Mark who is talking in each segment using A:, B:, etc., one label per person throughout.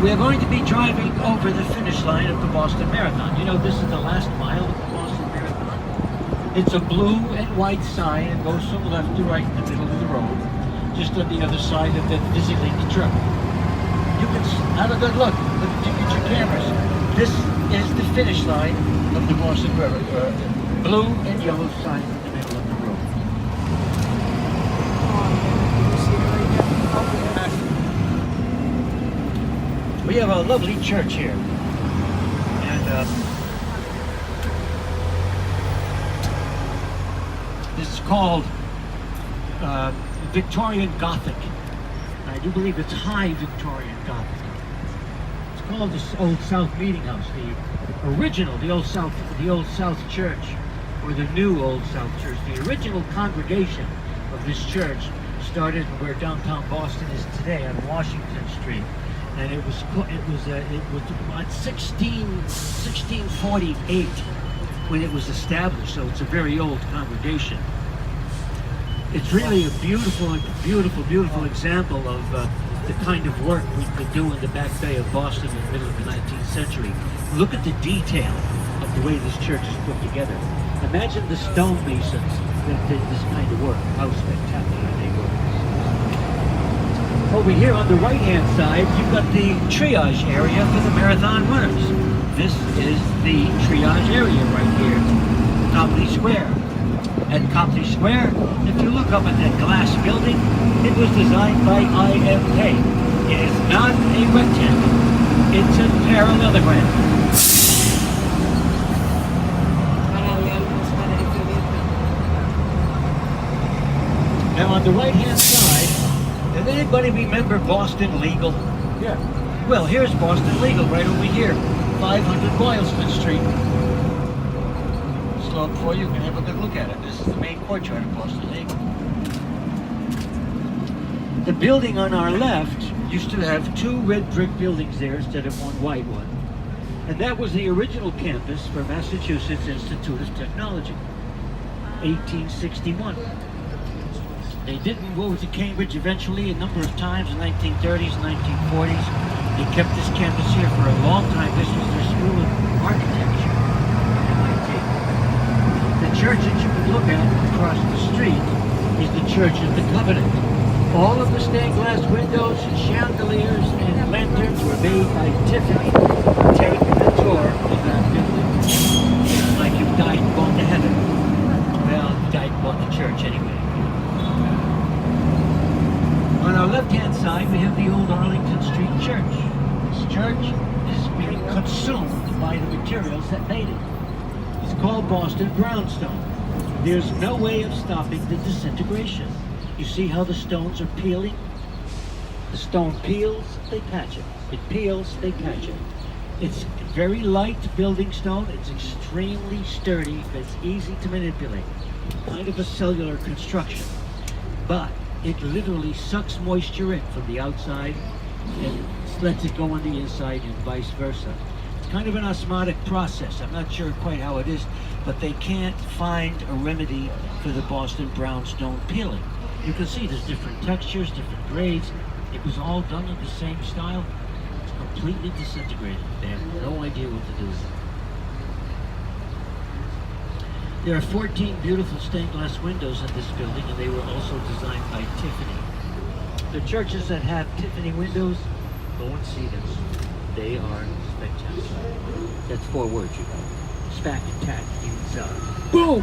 A: We are going to be driving over the finish line of the Boston Marathon. You know, this is the last mile of the Boston Marathon. It's a blue and white sign. It goes from left to right in the middle of the road, just on the other side of the VisiLink truck. You can have a good look. Get your cameras. This is the finish line of the Boston Marathon. Blue and yellow sign in the middle of the road. We have a lovely church here, and this is called Victorian Gothic. I do believe it's High Victorian Gothic. It's called the Old South Meeting House. The original, the Old South Church, or the new Old South Church. The original congregation of this church started where downtown Boston is today on Washington Street. And it was about 1648 when it was established, so it's a very old congregation. It's really a beautiful example of the kind of work we could do in the Back Bay of Boston in the middle of the 19th century. Look at the detail of the way this church is put together. Imagine the stonemasons that did this kind of work, how spectacular they were. Over here on the right-hand side, you've got the triage area for the marathon runners. This is the triage area right here, Copley Square. At Copley Square, if you look up at that glass building, it was designed by IMK. It is not a rectangle, it's a parallelogram. Now on the right-hand side, does anybody remember Boston Legal?
B: Yeah.
A: Well, here's Boston Legal right over here, 500 Boylston Street. Slow up for you can have a good look at it. This is the main courtyard of Boston Legal. The building on our left used to have two red brick buildings there instead of one white one. And that was the original campus for Massachusetts Institute of Technology, 1861. They did move over to Cambridge eventually a number of times in the 1930s and 1940s. They kept this campus here for a long time. This was their school of architecture at MIT. The church that you can look at across the street is the Church of the Covenant. All of the stained glass windows and chandeliers and lanterns were made by Tiffany. Take the tour of that building. It's like you've died and gone to heaven. Well, you died and gone to church anyway. On our left-hand side, we have the old Arlington Street Church. This church is being consumed by the materials that made it. It's called Boston brownstone. There's no way of stopping the disintegration. You see how the stones are peeling? The stone peels, they patch it. It peels, they patch it. It's very light building stone. It's extremely sturdy. It's easy to manipulate. Kind of a cellular construction. But it literally sucks moisture in from the outside and lets it go on the inside and vice versa. It's kind of an osmotic process. I'm not sure quite how it is, but they can't find a remedy for the Boston brownstone peeling. You can see there's different textures, different grades. It was all done in the same style. It's completely disintegrated. They have no idea what to do with it. There are 14 beautiful stained glass windows in this building, and they were also designed by Tiffany. The churches that have Tiffany windows, go and see them. They are spectacular. That's 4 words, you know. Spack and tack, inside. Boom!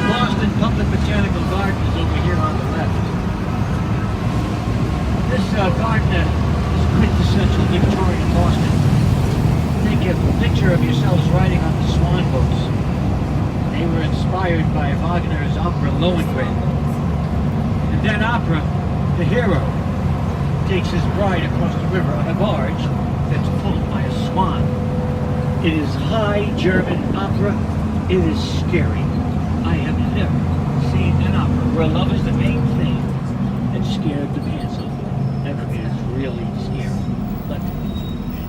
A: Boston Public Botanical Garden is over here on the left. This garden quintessential Victorian Boston. Take a picture of yourselves riding on the swan boats. They were inspired by Wagner's opera Lohengrin. In that opera, the hero takes his bride across the river on a barge that's pulled by a swan. It is high German opera. It is scary. I have never seen an opera where love is the main theme and scared the pants off me. That is really scary. But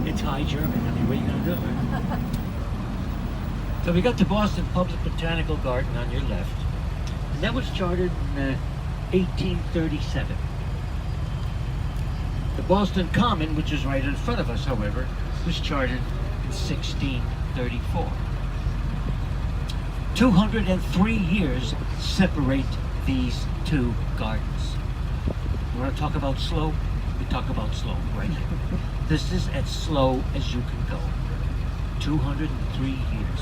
A: it's high German. I mean, what are you going to do? So we got the Boston Public Botanical Garden on your left. And that was chartered in 1837. The Boston Common, which is right in front of us, however, was chartered in 1634. 203 years separate these two gardens. You want to talk about slow? We talk about slow right here. This is as slow as you can go. 203 years.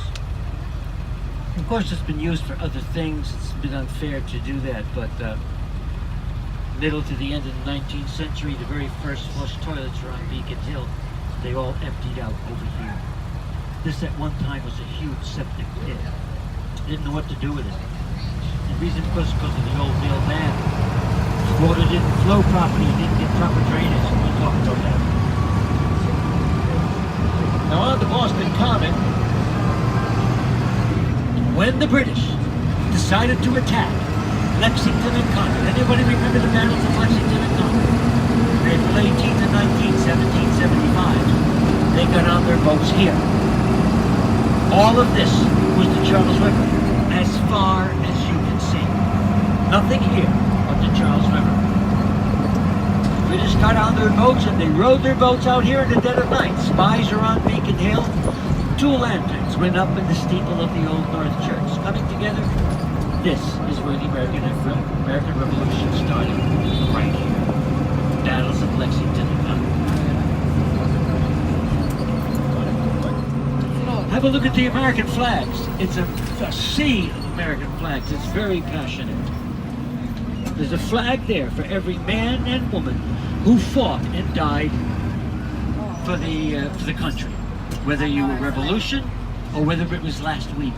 A: Of course, it's been used for other things. It's been unfair to do that, but middle to the end of the 19th century, the very first flush toilets were on Beacon Hill. They all emptied out over here. This at one time was a huge septic pit. Didn't know what to do with it. The reason was because of the old mill dam. Water didn't flow properly, didn't get proper drainage. We'll talk about that. Now on the Boston Common, when the British decided to attack Lexington and Concord. Anybody remember the battles of Lexington and Concord? April 18th and 19th, 1775. They got on their boats here. All of this was the Charles River, as far as you can see. Nothing here but the Charles River. The British got on their boats and they rowed their boats out here in the dead of night. Spies are on Beacon Hill. 2 lanterns went up in the steeple of the Old North Church. Coming together, this is where the American Revolution started, right here. Battles of Lexington and Concord. Have a look at the American flags. It's a sea of American flags. It's very passionate. There's a flag there for every man and woman who fought and died for the country. Whether you were revolution or whether it was last week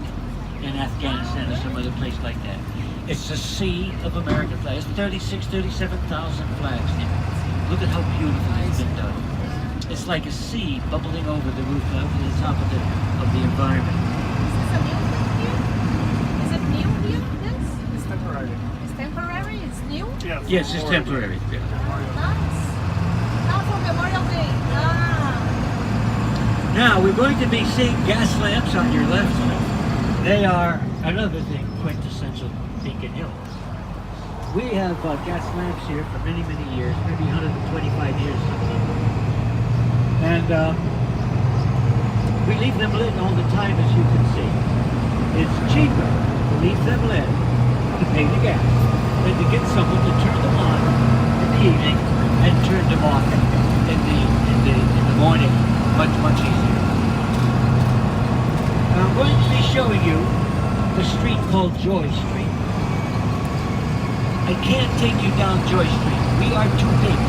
A: in Afghanistan or some other place like that. It's a sea of American flags. 37,000 flags here. Look at how beautiful it's been done. It's like a sea bubbling over the roof, over the top of the environment.
B: Is it new here? Yes?
C: It's temporary.
B: It's temporary? It's new?
C: Yeah,
A: Yes, it's temporary. Yeah.
B: Nice. Now for Memorial Day.
A: Now we're going to be seeing gas lamps on your left. They are another thing quintessential Beacon Hill. We have gas lamps here for many, many years, maybe 125 years something. And we leave them lit all the time, as you can see. It's cheaper to leave them lit to pay the gas than to get someone to turn them on in the evening and turn them off in the morning. Much, much easier. I'm going to be showing you the street called Joy Street. I can't take you down Joy Street. We are too big.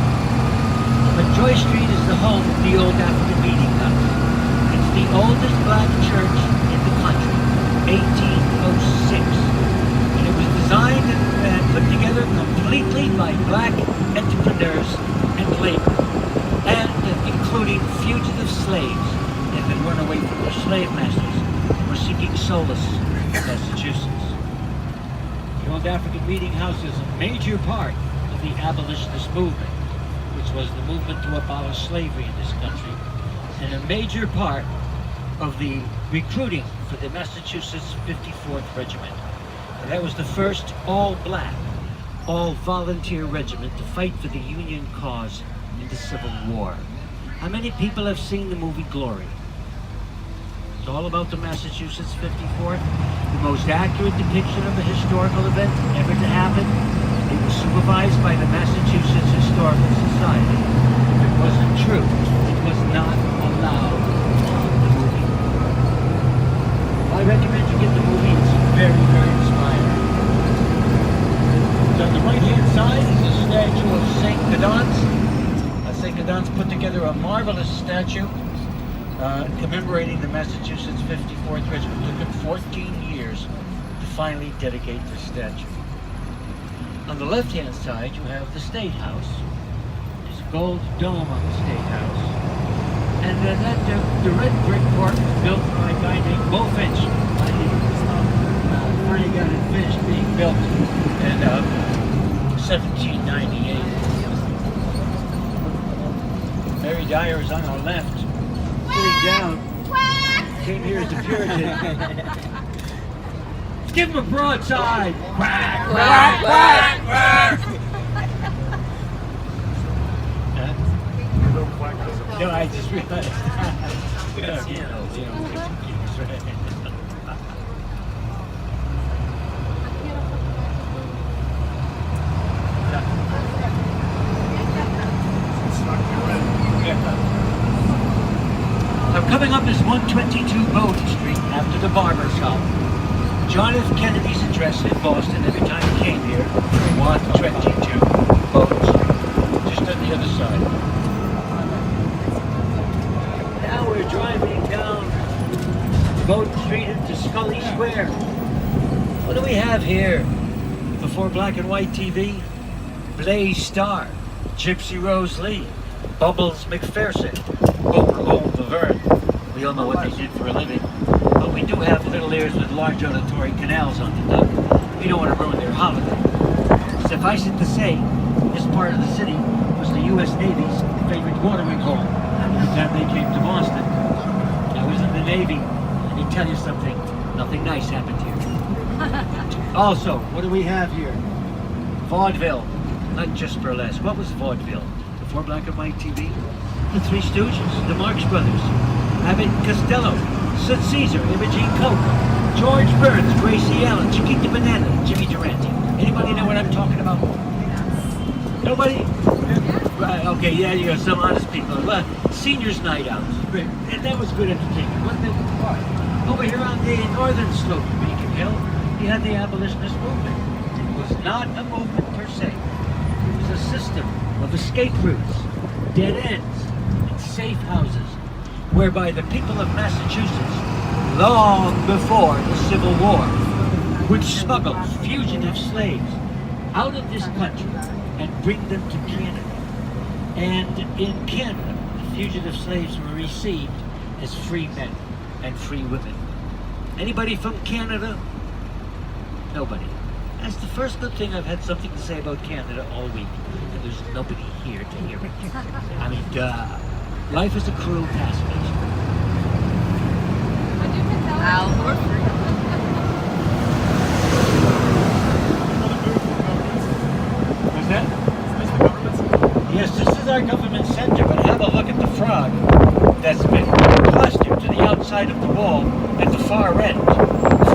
A: But Joy Street is the home of the old African Meeting House. It's the oldest black church in the country, 1806. And it was designed and put together completely by black entrepreneurs and labor, and including fugitive slaves that had run away from their slave masters and were seeking solace in Massachusetts. The old African Meeting House is a major part of the abolitionist movement, which was the movement to abolish slavery in this country, and a major part of the recruiting for the Massachusetts 54th Regiment. And that was the first all-black, all-volunteer regiment to fight for the Union cause in the Civil War. How many people have seen the movie Glory? It's all about the Massachusetts 54th, the most accurate depiction of a historical event ever to happen. It was supervised by the Massachusetts Historical Society. If it wasn't true, it was not allowed on the movie. I recommend you get the movie. It's very, very inspiring. On the right-hand side is a statue of St. Gaudens. St. Gaudens put together a marvelous statue commemorating the Massachusetts 54th Regiment. It took him 14 years to finally dedicate this statue. On the left-hand side, you have the State House. There's a gold dome on the State House. And then the red brick part was built by a guy named Beau Finch. Finally got it finished being built in 1798. Mary Dyer is on our left, sitting down. Came here as a Puritan. Give him a broadside. Quack,
C: Quack, quack,
A: Huh?
C: No quack doesn't.
A: No, I just realized. Right. Now coming up is 122 Bowden Street after the barber shop. John F. Kennedy's address in Boston every time he came here, 122 Bowden Street, just on the other side. Now we're driving down Bowden Street into Scully Square. What do we have here? Before black and white TV, Blaze Starr, Gypsy Rose Lee, Bubbles McPherson, Overhaul Laverne. We all know what they did for a living. But we do have little ears with large auditory canals on the duck. We don't want to ruin their holiday. Suffice it to say, this part of the city was the U.S. Navy's favorite watering hole every time they came to Boston. I was in the Navy. Let me tell you something. Nothing nice happened here. Also, what do we have here? Vaudeville. Not just burlesque. What was vaudeville? Before black and white TV? The Three Stooges, the Marx Brothers, Abbott and Costello, Sid Caesar, Imogene Coke, George Burns, Gracie Allen, Chiquita Banana, Jimmy Durante. Anybody know what I'm talking about? Nobody? Right, okay, yeah, you got some honest people. Well, seniors' night out. And that was good entertainment, wasn't it? Over here on the northern slope of Beacon Hill, you had the abolitionist movement. It was not a movement per se. It was a system of escape routes, dead ends, and safe houses, whereby the people of Massachusetts, long before the Civil War, would smuggle fugitive slaves out of this country and bring them to Canada. And in Canada, the fugitive slaves were received as free men and free women. Anybody from Canada? Nobody. That's the first good thing I've had something to say about Canada all week. And there's nobody here to hear it. I mean, life is a cruel taskmaster.
B: But you can tell
C: Al
B: us.
C: Horford.
A: What's that?
C: Is this the government?
A: Yes, this is our government center, but have a look at the frog that's been clustered to the outside of the wall at the far end.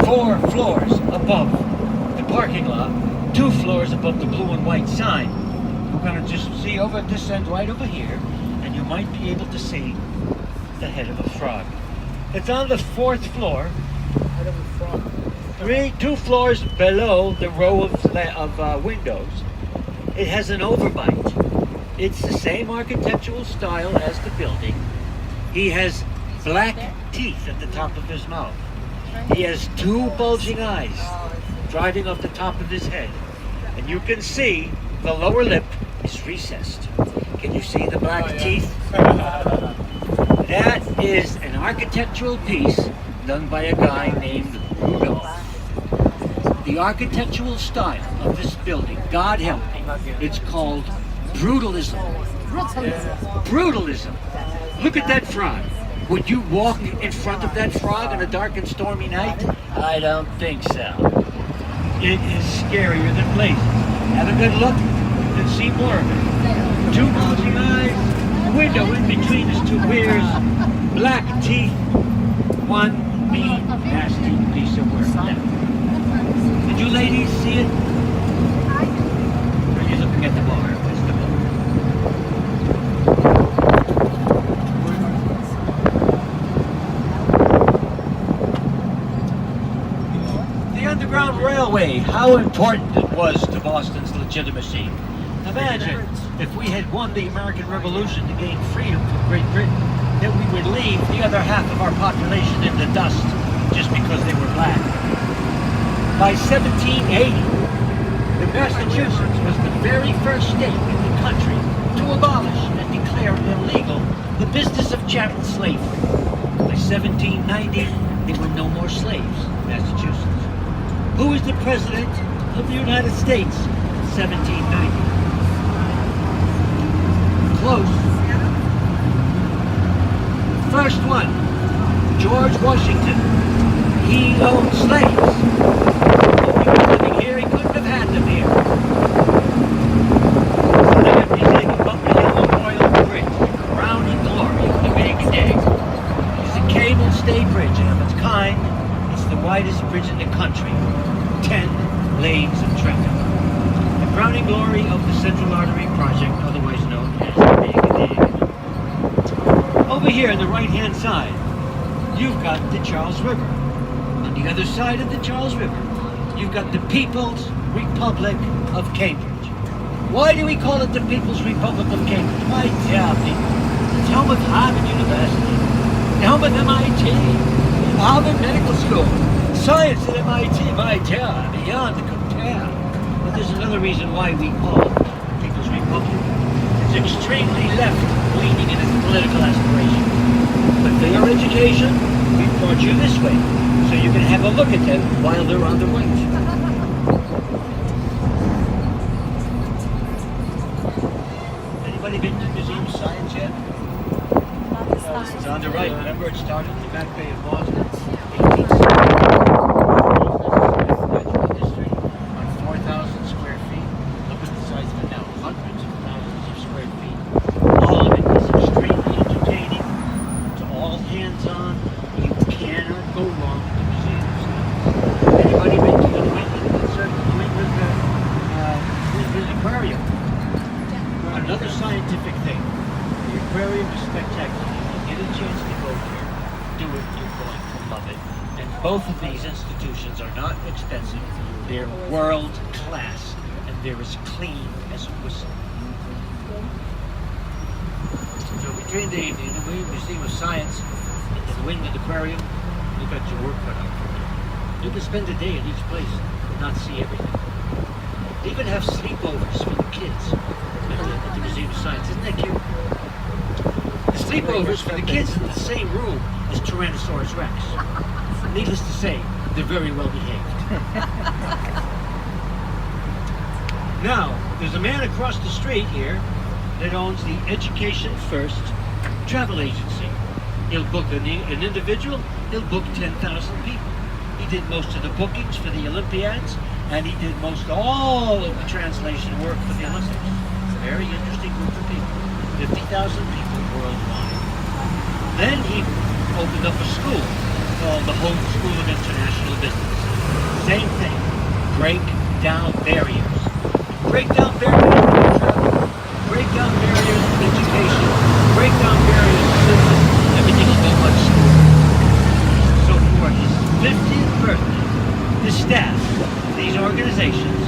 A: 4 floors above the parking lot, 2 floors above the blue and white sign. We're going to just see over at this end right over here, and you might be able to see the head of a frog. It's on the 4th floor,
C: Head of a frog.
A: 2 floors below the row of windows. It has an overbite. It's the same architectural style as the building. He has black teeth at the top of his mouth. He has 2 bulging eyes driving off the top of his head. And you can see the lower lip is recessed. Can you see the black teeth? That is an architectural piece done by a guy named Rudolph. The architectural style of this building, God help me, it's called brutalism. Brutalism. Look at that frog. Would you walk in front of that frog on a dark and stormy night? I don't think so. It is scarier than blazes. Have a good look and see more of it. 2 bulging eyes, window in between his 2 ears, black teeth, 1 mean, nasty piece of work. Now, did you ladies see it? Or are you looking at the bar? Where's the bar? The Underground Railway, how important it was to Boston's legitimacy. Imagine if we had won the American Revolution to gain freedom from Great Britain, that we would leave the other half of our population in the dust just because they were black. By 1780, Massachusetts was the very first state in the country to abolish and declare illegal the business of chattel slavery. By 1790, there were no more slaves in Massachusetts. Who was the president of the United States in 1790? Close. First one, George Washington. He owned slaves. if he was living here, he couldn't have had them here. So they got music about the Yellow Royal Bridge, the crowning glory of the big day. It's a cable stay bridge, and of its kind, it's the widest bridge in the country. 10 lanes of traffic. The crowning glory of the Central Artery Project, otherwise known as the Big Dig. Over here on the right-hand side, you've got the Charles River. On the other side of the Charles River, you've got the People's Republic of Cambridge. Why do we call it the People's Republic of Cambridge? My dear people, it's home of Harvard University, the home of MIT, Harvard Medical School, science at MIT, my dear, beyond compare. But there's another reason why we call it the People's Republic. It's extremely left-leaning in its political aspirations. But for your education, we brought you this way, so you can have a look at them while they're on the right. Anybody been to the Museum of Science yet?
B: Not this time.
A: It's on the right. Remember, it started in the Back Bay of Boston, 1860. District on 4,000 square feet. Look at the size of it now, hundreds of thousands of square feet. All of it is extremely entertaining. It's all hands-on. You cannot go wrong with the Museum of Science. Anybody been to the New England Aquarium? Another scientific thing. The aquarium is spectacular. If you get a chance to go here, do it. You're going to love it. And both of these institutions are not expensive. They're world class, and they're as clean as a whistle. So between the Museum of Science and the New England Aquarium, you've got your work cut out for you. You can spend a day at each place and not see everything. They even have sleepovers for the kids at the Museum of Science. Isn't that cute? The sleepovers for the kids in the same room as Tyrannosaurus Rex. Needless to say, they're very well behaved. Now, there's a man across the street here that owns the Education First travel agency. He'll book an individual, he'll book 10,000 people. He did most of the bookings for the Olympiads, and he did most all of the translation work for the Olympics. Very interesting group of people. 50,000 people worldwide. Then he opened up a school called the Hope School of International Business. Same thing. Break down barriers. Break down barriers in travel. Break down barriers in education. Break down barriers in business. Everything will go much smoother. So for his 50th birthday, the staff of these organizations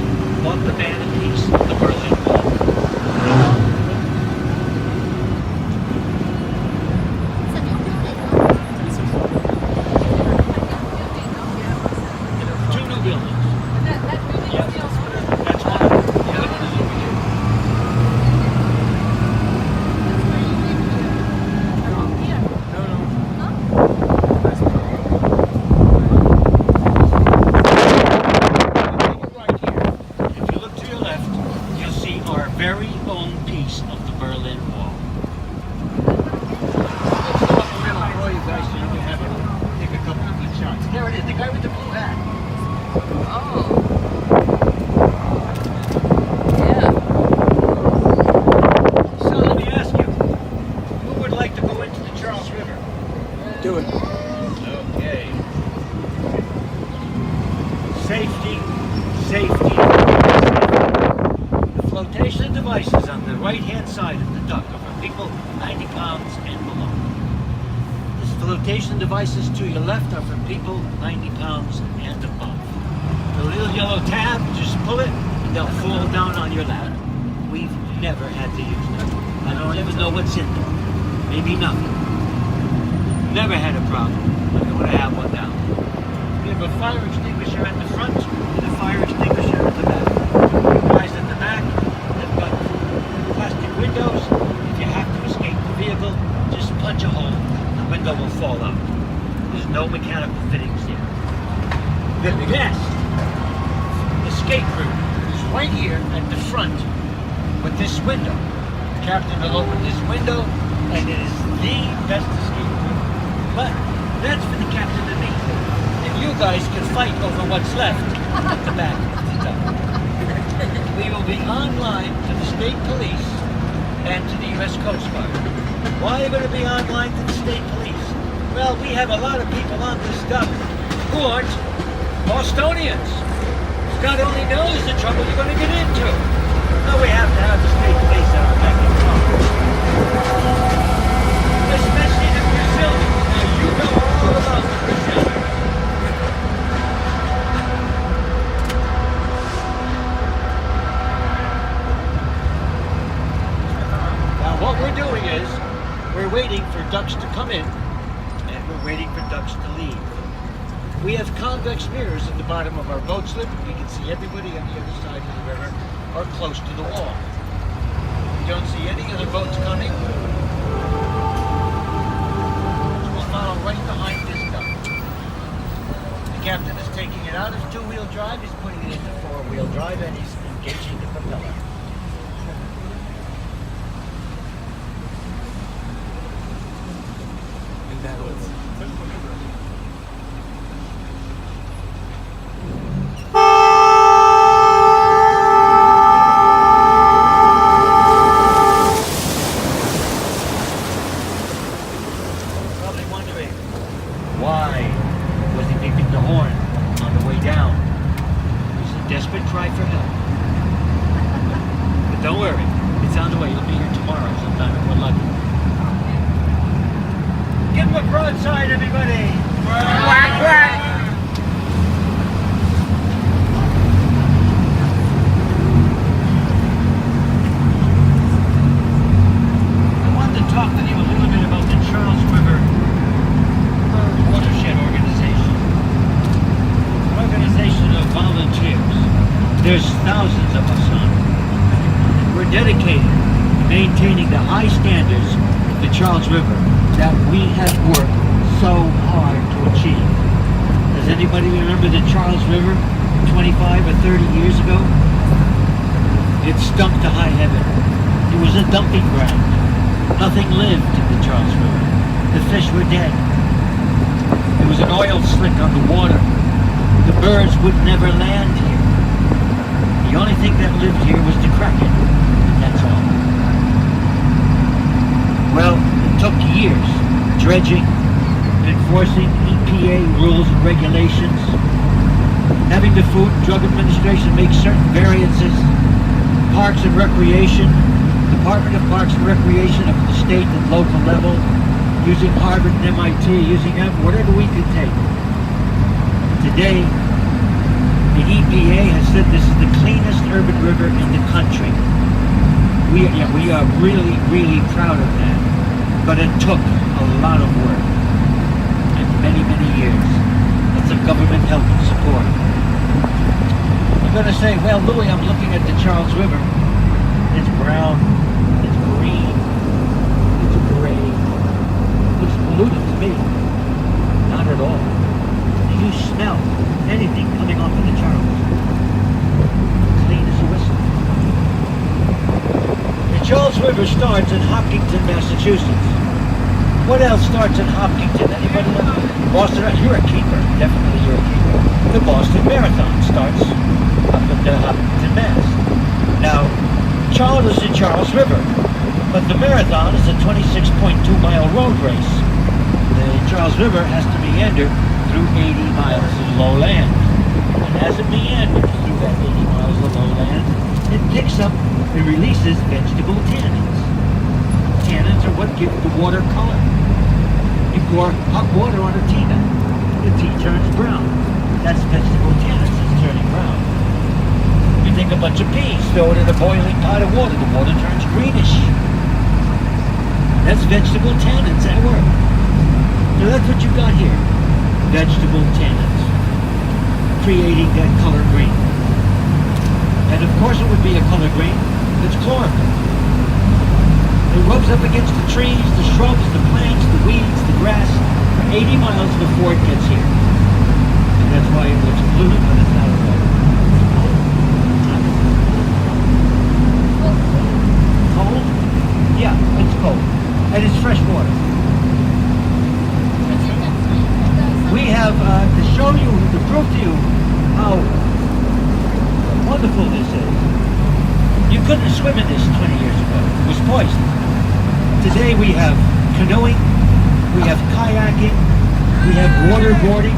A: bought the man in peace of the Berlin Wall.
B: It's a new building, no?
A: Two new buildings.
B: That building
A: Yep.
B: is still
A: That's one. The other one is over here.
B: That's where you live here. Around here.
C: No, no.
B: Huh?
C: That's
A: Right here. If you look to your left, you'll see our very own piece of the Berlin Wall. Let's go up a little for you guys so you can have take a couple of good shots. There it is, the guy with the blue hat.
B: Oh. Yeah.
A: So let me ask you, who would like to go into the Charles River?
C: Do it.
A: Okay. Safety, safety. The flotation devices on the right-hand side of the duck are for people 90 pounds and below. The flotation devices to your left are for people 90 pounds and above. The little yellow tab, just pull it, and they'll fall down on your lap. We've never had to use them. I don't even know what's in them. Maybe nothing. Never had a problem. I don't want to have one now. We have a fire extinguisher at the front and a fire extinguisher at the back. The guys at the back, they've got plastic windows. If you have to escape the vehicle, just punch a hole. The window will fall out. There's no mechanical fittings here. The best escape route is right here at the front with this window. The captain will open this window, and it is the best escape route. But that's for the captain and me. And you guys can fight over what's left at the back of the tunnel. We will be online to the state police and to the U.S. Coast Guard. Why are we going to be online to the state police? Well, we have a lot of people on this stuff who aren't Bostonians. God only knows the trouble you're going to get into. No, we have to have the state police at our beck and call. Especially the Brazilians. Now, you know all about the Brazilians. Now, what we're doing is, we're waiting for ducks to come in, and we're waiting for ducks to leave. We have convex mirrors at the bottom of our boat slip. We can see everybody on the other side of the river or close to the wall. We don't see any other boats coming. We'll follow right behind this duck. The captain is taking it out of two-wheel drive. He's putting it into four-wheel drive, and he's engaging the propeller.
C: And that was.
A: Probably wondering, why was he beeping the horn on the way down? It was a desperate cry for help. But don't worry, it's on the way. You'll be here tomorrow sometime if we're lucky. Give him a broadside, everybody!
B: Quack, quack.
A: I wanted to talk with you a little bit about the Charles River Watershed Organization. An organization of volunteers. There's thousands of us on it. We're dedicated to maintaining the high standards of the Charles River that we have worked so hard to achieve. Does anybody remember the Charles River 25 or 30 years ago? It stunk to high heaven. It was a dumping ground. Nothing lived in the Charles River. The fish were dead. There was an oil slick on the water. The birds would never land here. The only thing that lived here was the kraken. And that's all. Well, it took years dredging, enforcing EPA rules and regulations, having the Food and Drug Administration make certain variances, Parks and Recreation, Department of Parks and Recreation at the state and local level, using Harvard and MIT, using whatever we could take. Today, the EPA has said this is the cleanest urban river in the country. We are really, really proud of that. But it took a lot of work and many, many years. Lots of government help and support. I'm going to say, well, Louis, I'm looking at the Charles River. It's brown. It's green. It's gray. Looks polluted to me. Not at all. Do you smell anything coming off of the Charles? Clean as a whistle. The Charles River starts in Hopkinton, Massachusetts. What else starts in Hopkinton? Anybody know? Boston, you're a keeper. Definitely you're a keeper. The Boston Marathon starts up in Hopkinton, Mass. Now, Charles is the Charles River, but the marathon is a 26.2-mile road race. The Charles River has to meander through 80 miles of low land. And as it meanders through that 80 miles of low land, it picks up and releases vegetable tannins. Tannins are what give the water color. You pour hot water on a tea now. The tea turns brown. That's vegetable tannins that's turning brown. You take a bunch of peas, throw it in a boiling pot of water, the water turns greenish. That's vegetable tannins at work. So that's what you got here. Vegetable tannins. Creating that color green. And of course it would be a color green. It's chlorophyll. It rubs up against the trees, the shrubs, the plants, the weeds, the grass for 80 miles before it gets here. And that's why it looks polluted, but it's not at all. Cold? Yeah, it's cold. And it's fresh water. We have, to show you, to prove to you how wonderful this is. You couldn't swim in this 20 years ago. It was poison. Today we have canoeing, we have kayaking, we have waterboarding,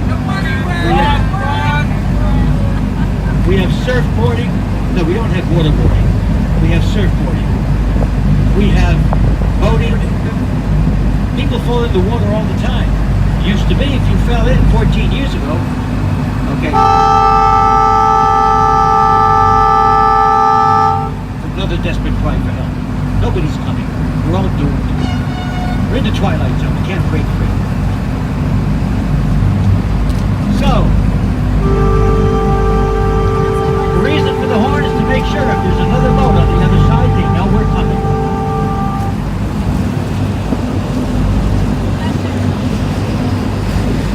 A: we have surfboarding. No, we don't have waterboarding. We have surfboarding. We have boating. People fall in the water all the time. Used to be if you fell in 14 years ago. Okay. Another desperate cry for help. Nobody's coming. We're all doomed. We're in the twilight zone. We can't break free. So, the reason for the horn is to make sure if there's another boat on the other side, they know we're coming.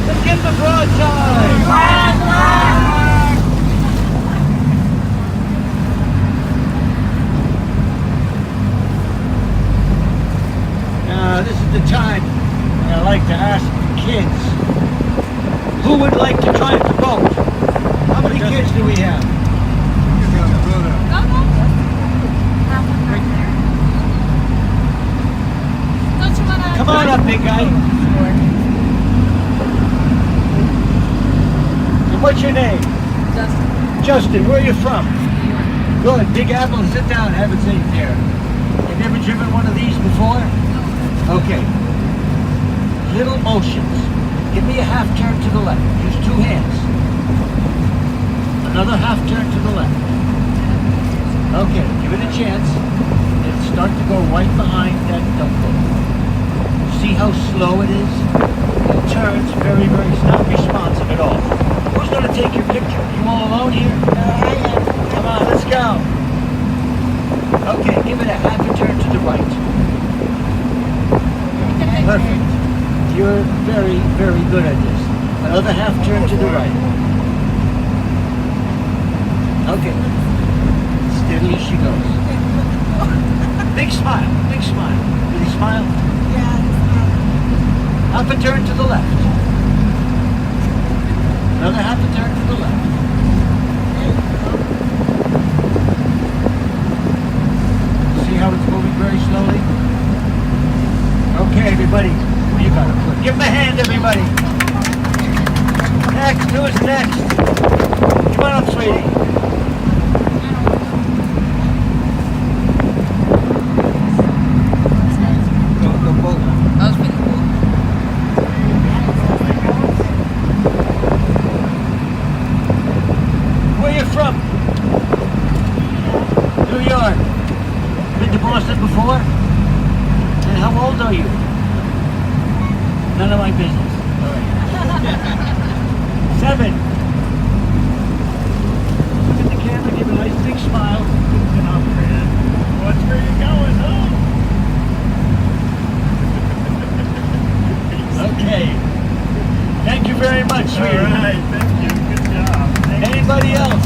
A: Let's get the broadside! This is the time when I like to ask the kids, who would like to try the boat? How many kids do we have? Come on up, big guy. And what's your name?
B: Justin.
A: Justin, where are you from? Good. Big Apple, sit down. Have a seat there. You've never driven one of these before? Okay. Little motions. Give me a half turn to the left. Use two hands. Another half turn to the left. Okay, give it a chance. It'll start to go right behind that dumbbell. See how slow it is? It turns very, very, it's not responsive at all. Who's going to take your picture? You all alone here? Come on, let's go. Okay, give it a half a turn to the right. Perfect. You're very, very good at this. Another half turn to the right. Okay. Steady as she goes. Big smile, big smile. Did he smile? Half a turn to the left. Another half a turn to the left. See how it's moving very slowly? Okay, everybody. You got it. Give him a hand, everybody. Next, who's next? Come on up, sweetie. Go boat.
B: That was pretty cool.
A: Where you from? New York. Been to Boston before? And how old are you? None of my business. All right. 7. Look at the camera, give a nice big smile. Good up, man. Watch where you're going, huh? Okay. Thank you very much, sweetie.
D: All right, thank you. Good job.
A: Anybody else?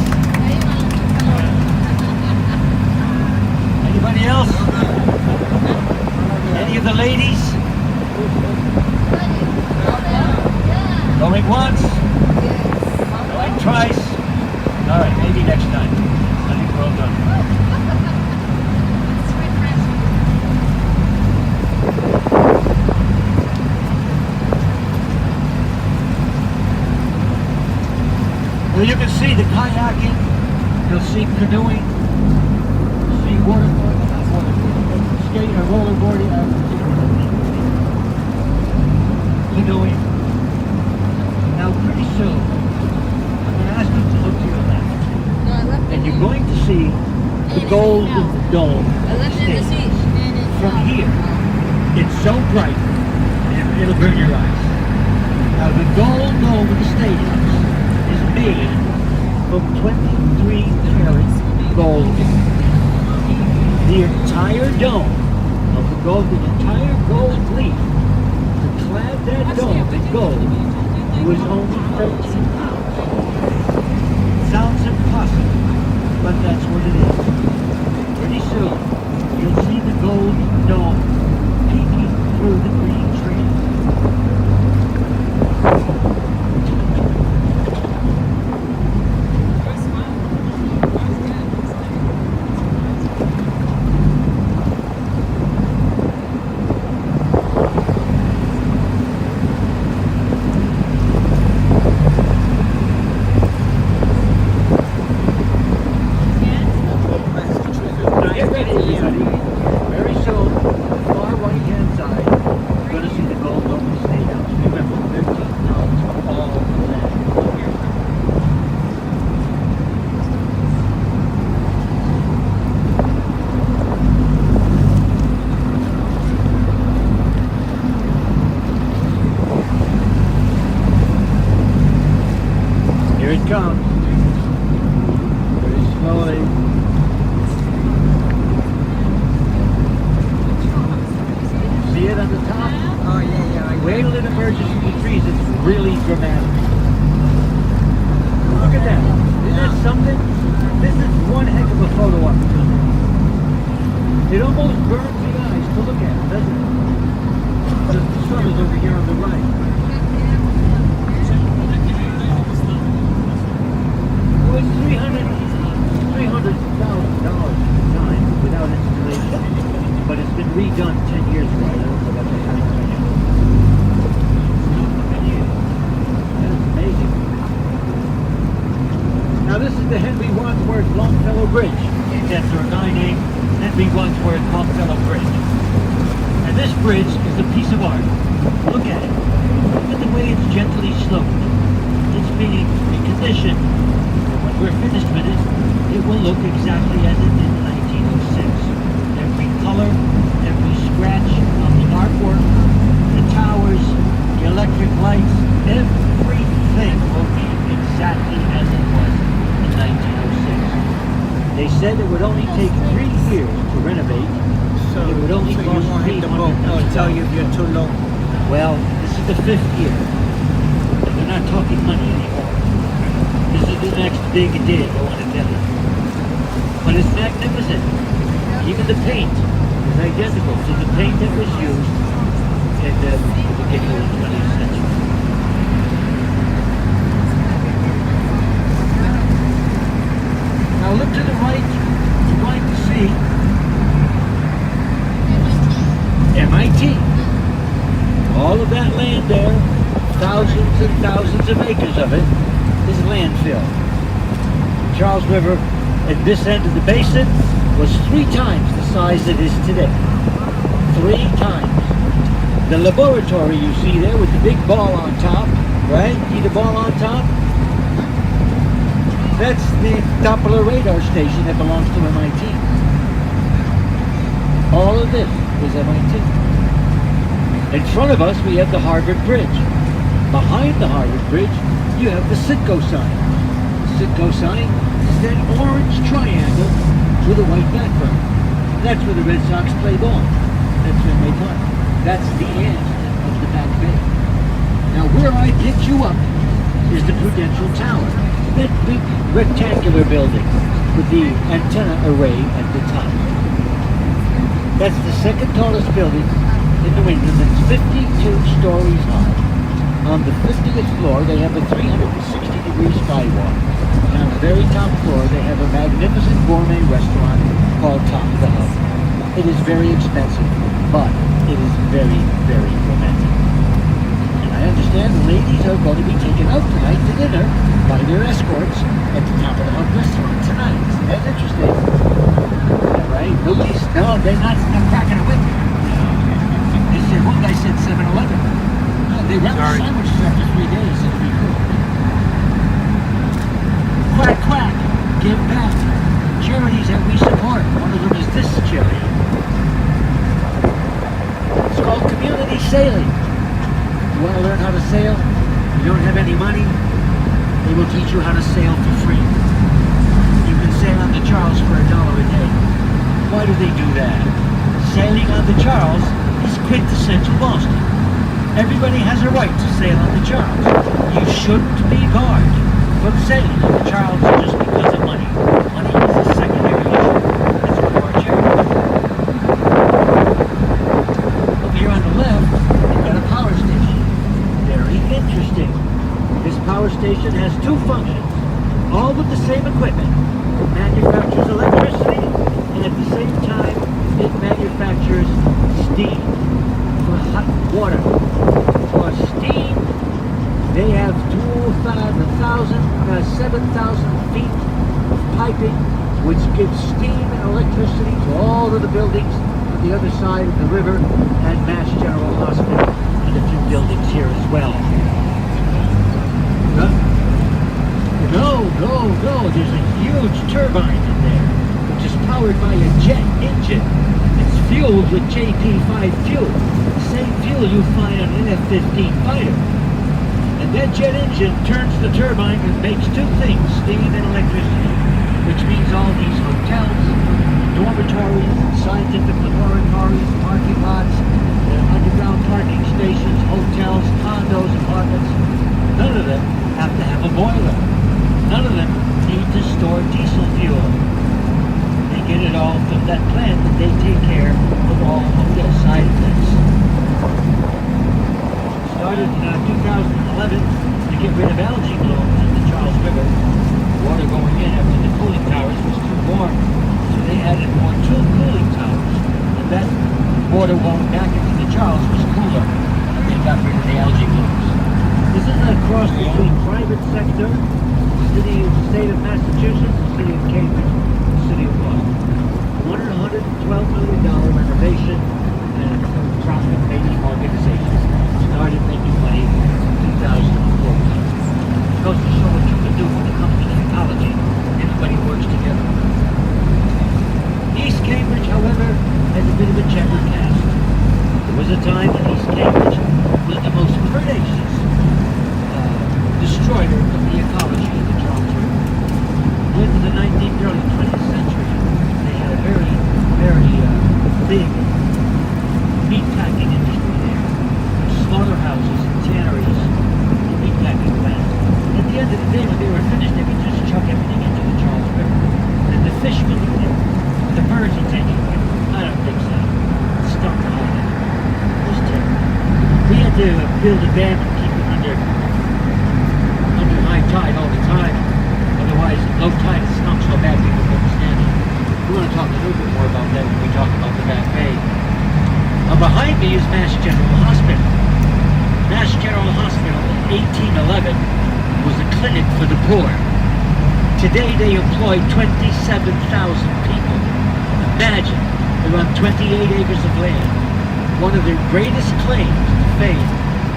A: Anybody else? Any of the ladies? Going once? Going twice? All right, maybe next time. I think we're all done. Well, you can see the kayaking, you'll see canoeing, you'll see waterboarding, skating or rollerboarding, canoeing. Now pretty soon, I'm going to ask you to look to your left,
B: No, I left
A: and you're going to see the Golden Dome
B: I left it in the
A: Stadium.
B: seat.
A: From here, it's so bright, it'll burn your eyes. Now the Golden Dome of the stadium is made of 23 karat gold. The entire dome of the gold, the entire gold leaf to clad that dome in gold was only 13 pounds. Sounds impossible, but that's what it is. Pretty soon, you'll see the gold dome peeking through the green trees. Here it comes. Very slowly. See it on the top?
C: Oh, yeah.
A: Wait till it emerges from the trees. It's really dramatic. Look at that. Isn't that something? This is one heck of a photo opportunity. It almost burns the eyes to look at it, doesn't it? The sun is over here on the right. It was $300,000 time without installation, but it's been redone 10 years ago. I don't know what they have. That is amazing. Now this is the Henry Wadsworth Longfellow Bridge. It's after a guy named Henry Wadsworth Longfellow Bridge. And this bridge is a piece of art. Look at it. Look at the way it's gently sloped. It's being reconditioned. And when we're finished with it, it will look exactly as it did in 1906. Every color, every scratch of the artwork, the towers, the electric lights, everything will be exactly as it was in 1906. They said it would only take 3 years to renovate.
C: So,
A: It would only
C: so you
A: cost
C: won't hit the boat. They'll tell you if you're too low.
A: Well, this is the 5th year. And they're not talking money anymore. This is the next big deal, I want to tell you. But it's magnificent. Even the paint is identical to the paint that was used in the beginning of the 20th century. Now look to the right. You're going to see MIT. All of that land there, thousands and thousands of acres of it, is landfill. Charles River at this end of the basin was 3 times the size it is today. 3 times. The laboratory you see there with the big ball on top, right? See the ball on top? That's the Doppler radar station that belongs to MIT. All of this is MIT. In front of us, we have the Harvard Bridge. Behind the Harvard Bridge, you have the Citgo sign. The Citgo sign is that orange triangle with a white background. That's where the Red Sox play ball. That's where they play. That's the end of the back bay. Now, where I picked you up is the Prudential Tower. That big rectangular building with the antenna array at the top. That's the second tallest building in New England. It's 52 stories high. On the 50th floor, they have a 360-degree skywalk. And on the very top floor, they have a magnificent gourmet restaurant called Top of the Hub. It is very expensive, but it is very, very romantic. And I understand the ladies are going to be taken out tonight to dinner by their escorts at the Top of the Hub restaurant tonight. Isn't that interesting? Yeah, right? Nobody's, no, they're not cracking a whip. They said, one guy said 7-Eleven. They wrap the sandwiches after 3 days. It'll be cool. Quack, quack. Give back. Charities that we support. One of them is this charity. It's called Community Sailing. You want to learn how to sail? You don't have any money? They will teach you how to sail for free. You can sail on the Charles for $1 a day. Why do they do that? Sailing on the Charles is quintessential Boston. Everybody has a right to sail on the Charles. You shouldn't be barred from sailing on the Charles just because of money. Money is a secondary issue. That's one of our charities. Over here on the left, you've got a power station. Very interesting. This power station has 2 functions, all with the same equipment. It manufactures electricity, and at the same time, it manufactures steam for hot water. For steam, they have 7,000 feet of piping, which gives steam and electricity to all of the buildings on the other side of the river and Mass General Hospital and a few buildings here as well. No, there's a huge turbine in there, which is powered by a jet engine. It's fueled with JP5 fuel, the same fuel you find on an F-15 fighter. And that jet engine turns the turbine and makes two things, steam and electricity, which means all these hotels, dormitories, scientific laboratories, parking lots, underground parking stations, hotels, condos, apartments, none of them have to have a boiler. None of them need to store diesel fuel. They get it all from that plant that they take care of all of their side effects. Started in 2011 to get rid of algae blooms in the Charles River. Water going in after the cooling towers was too warm, so they added more two cooling towers. And that water going back into the Charles was cooler, and they got rid of the algae blooms. This is a cross between private sector, state of Massachusetts, the city of Cambridge, the city of Boston. $112 million renovation and profit-making organization. Started making money in 2014. It goes to show what you can do when it comes to technology. Everybody works together. East Cambridge, however, has a bit of a checkered past. There was a time when East Cambridge was the most predacious destroyer of the ecology of the Charles River. Into the 19th, early 20th century, they had a very, very big meatpacking industry there. Slaughterhouses and tanneries and meatpacking plants. At the end of the day, when they were finished, they would just chuck everything into the Charles River. And the fish will eat it. The birds will take it. I don't think so. It stunk the whole thing. It was terrible. We had to build a dam and keep it under high tide all the time. Otherwise, low tide it stunk so bad people couldn't stand it. We're going to talk a little bit more about that when we talk about the Back Bay. Now behind me is Mass General Hospital. Mass General Hospital in 1811 was a clinic for the poor. Today they employ 27,000 people. Imagine, they're on 28 acres of land. One of their greatest claims to fame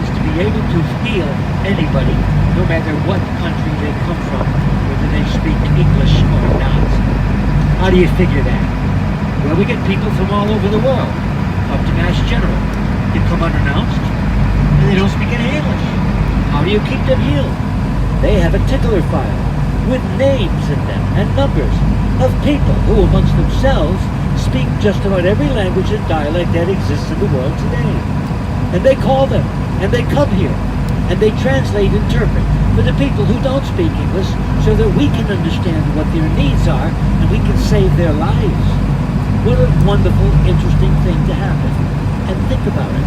A: is to be able to heal anybody, no matter what country they come from, whether they speak English or not. How do you figure that? Well, we get people from all over the world up to Mass General. They come unannounced, and they don't speak any English. How do you keep them healed? They have a tickler file with names in them and numbers of people who amongst themselves speak just about every language and dialect that exists in the world today. And they call them, and they come here, and they translate, interpret for the people who don't speak English so that we can understand what their needs are and we can save their lives. What a wonderful, interesting thing to happen. And think about it.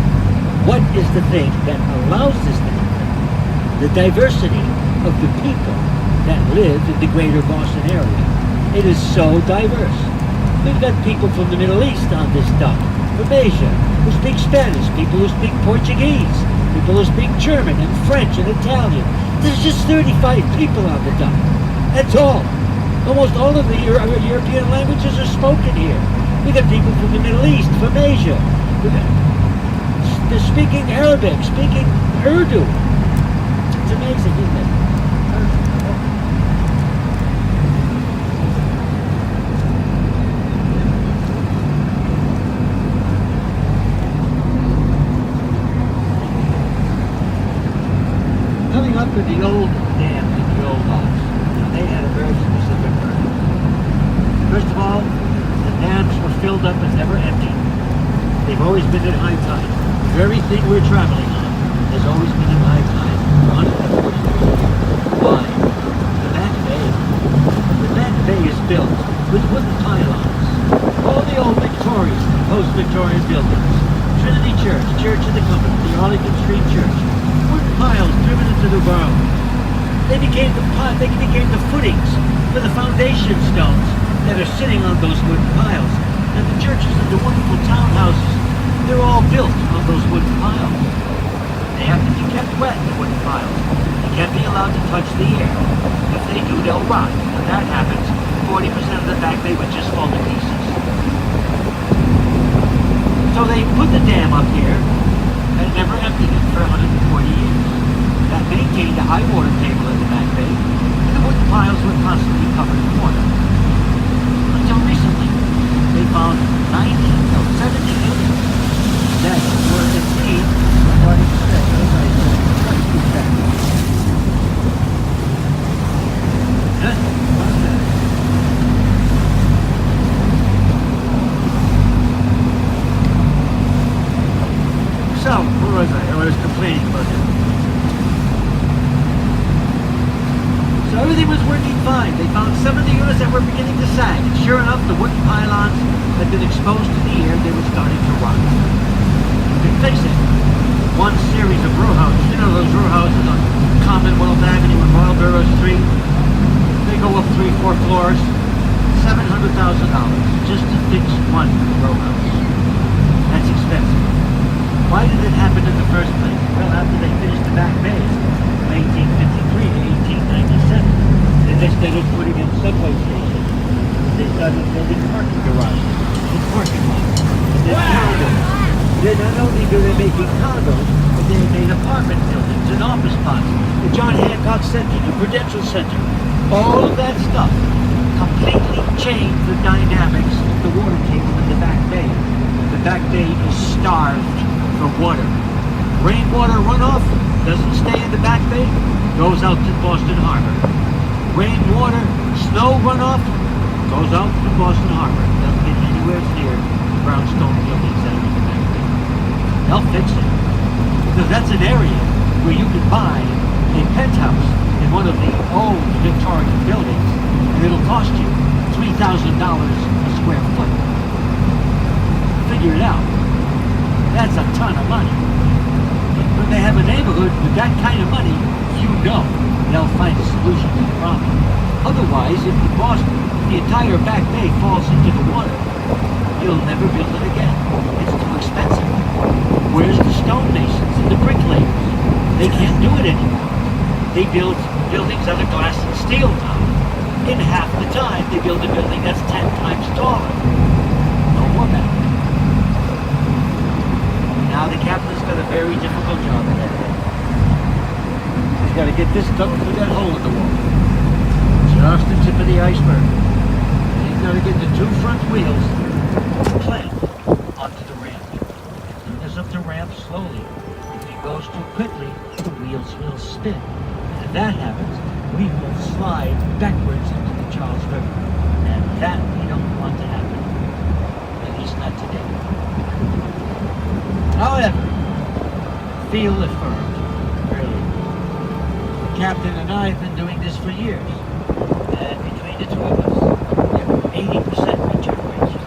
A: What is the thing that allows this to happen? The diversity of the people that live in the greater Boston area. It is so diverse. We've got people from the Middle East on this dock, from Asia, who speak Spanish, people who speak Portuguese, people who speak German and French and Italian. There's just 35 people on the dock. That's all. Almost all of the European languages are spoken here. We got people from the Middle East, from Asia. They're speaking Arabic, speaking Urdu. It's amazing, isn't it? Coming up with the old dams and the old locks, they had a very specific purpose. First of all, the dams were filled up and never emptied. They've always been at high tide. Everything we're traveling on has always been at high tide. 140 degrees. Why? The Back Bay. The Back Bay is built with wooden pylons. All the old Victorian and post-Victorian buildings. Trinity Church, Church of the Covenant, the Arlington Street Church. Wooden piles driven into the ground. They became the footings for the foundation stones that are sitting on those wooden piles. And the churches and the wonderful townhouses, they're all built on those wooden piles. They have to be kept wet, the wooden piles. They can't be allowed to touch the air. If they do, they'll rot. When that happens, 40% of the Back Bay would just fall to pieces. So they put the dam up here and never emptied it for 140 years. That maintained a high water table in the Back Bay, and the wooden piles were constantly covered in water. Until recently, they found 90 or 70 acres that were indeed starting to stretch. were beginning to sag, and sure enough, the wooden pylons had been exposed to the air. They were starting to rot. You can fix it. One series of row houses, you know those row houses on Commonwealth Avenue and Marlborough Street? They go up 3-4 floors. $700,000 just to fix one row house. That's expensive. Why did it happen in the first place? Well, after they finished the back bay from 1853 to 1897, and instead of putting in subway stations, they started building parking garages and parking lots. And then condos. Then not only do they making condos, but they made apartment buildings and office spots. The John Hancock Center, the Prudential Center, all of that stuff completely changed the dynamics of the water table in the back bay. The back bay is starved for water. Rainwater runoff doesn't stay in the back bay, goes out to Boston Harbor. Rainwater, snow runoff goes out to Boston Harbor. Doesn't get anywhere near the brownstone buildings that are in the back bay. They'll fix it. Because that's an area where you can buy a penthouse in one of the old Victorian buildings, and it'll cost you $3,000 a square foot. Figure it out. That's a ton of money. When they have a neighborhood with that kind of money, you know they'll find a solution to the problem. Otherwise, if the entire back bay falls into the water, you'll never build it again. It's too expensive. Where's the stonemasons and the bricklayers? They can't do it anymore. They build buildings out of glass and steel now. In half the time, they build a building that's 10 times taller. No more back. Now the captain's got a very difficult job ahead of him. He's got to get this dug through that hole in the wall. Just the tip of the iceberg. And he's got to get the 2 front wheels clamped onto the ramp. He goes up the ramp slowly. If he goes too quickly, the wheels will spin. And if that happens, we will slide backwards into the Charles River. And that we don't want to happen. At least not today. However, feel affirmed, really. The captain and I have been doing this for years. And between the two of us, we have 80% regeneration.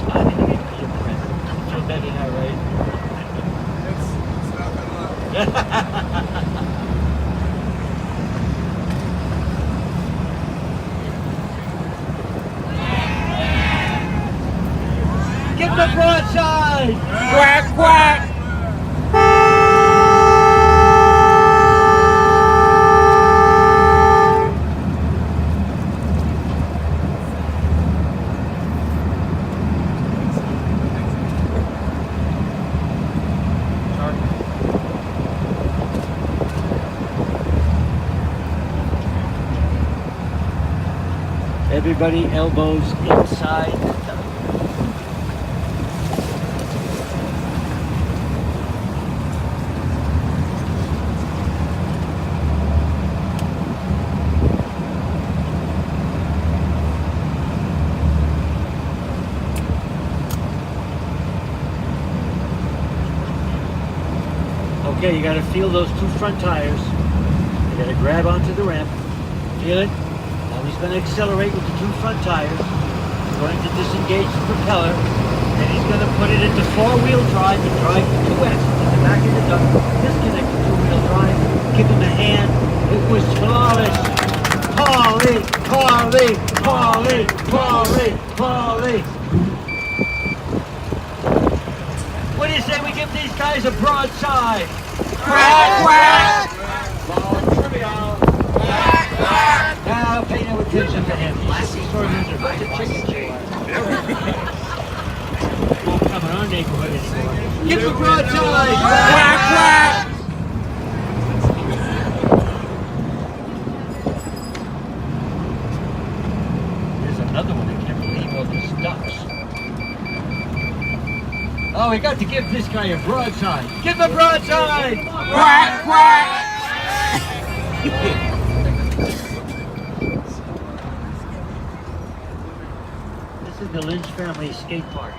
A: I think it's pretty impressive. Feel better now, right?
B: It's not gonna
A: Get the broadside!
C: Quack, quack!
A: Everybody elbows inside the tub. Okay, you gotta feel those 2 front tires. You gotta grab onto the ramp. Feel it? Now he's gonna accelerate with the 2 front tires. He's going to disengage the propeller. And he's gonna put it into 4-wheel drive and drive the 2S in the back of the duck. Disconnect the 2-wheel drive. Give him a hand. It was flawless. Paulie, Paulie, Paulie, Paulie, Paulie. What do you say we give these guys a broadside?
C: Quack, quack!
A: Now pay no attention to him. He's sort of a bunch of chicken won't come in our neighborhood anymore. Give the broadside!
C: Quack, quack!
A: There's another one. I can't believe all these ducks. Oh, we got to give this guy a broadside. Give the broadside!
C: Quack, quack!
A: This is the Lynch family skate park.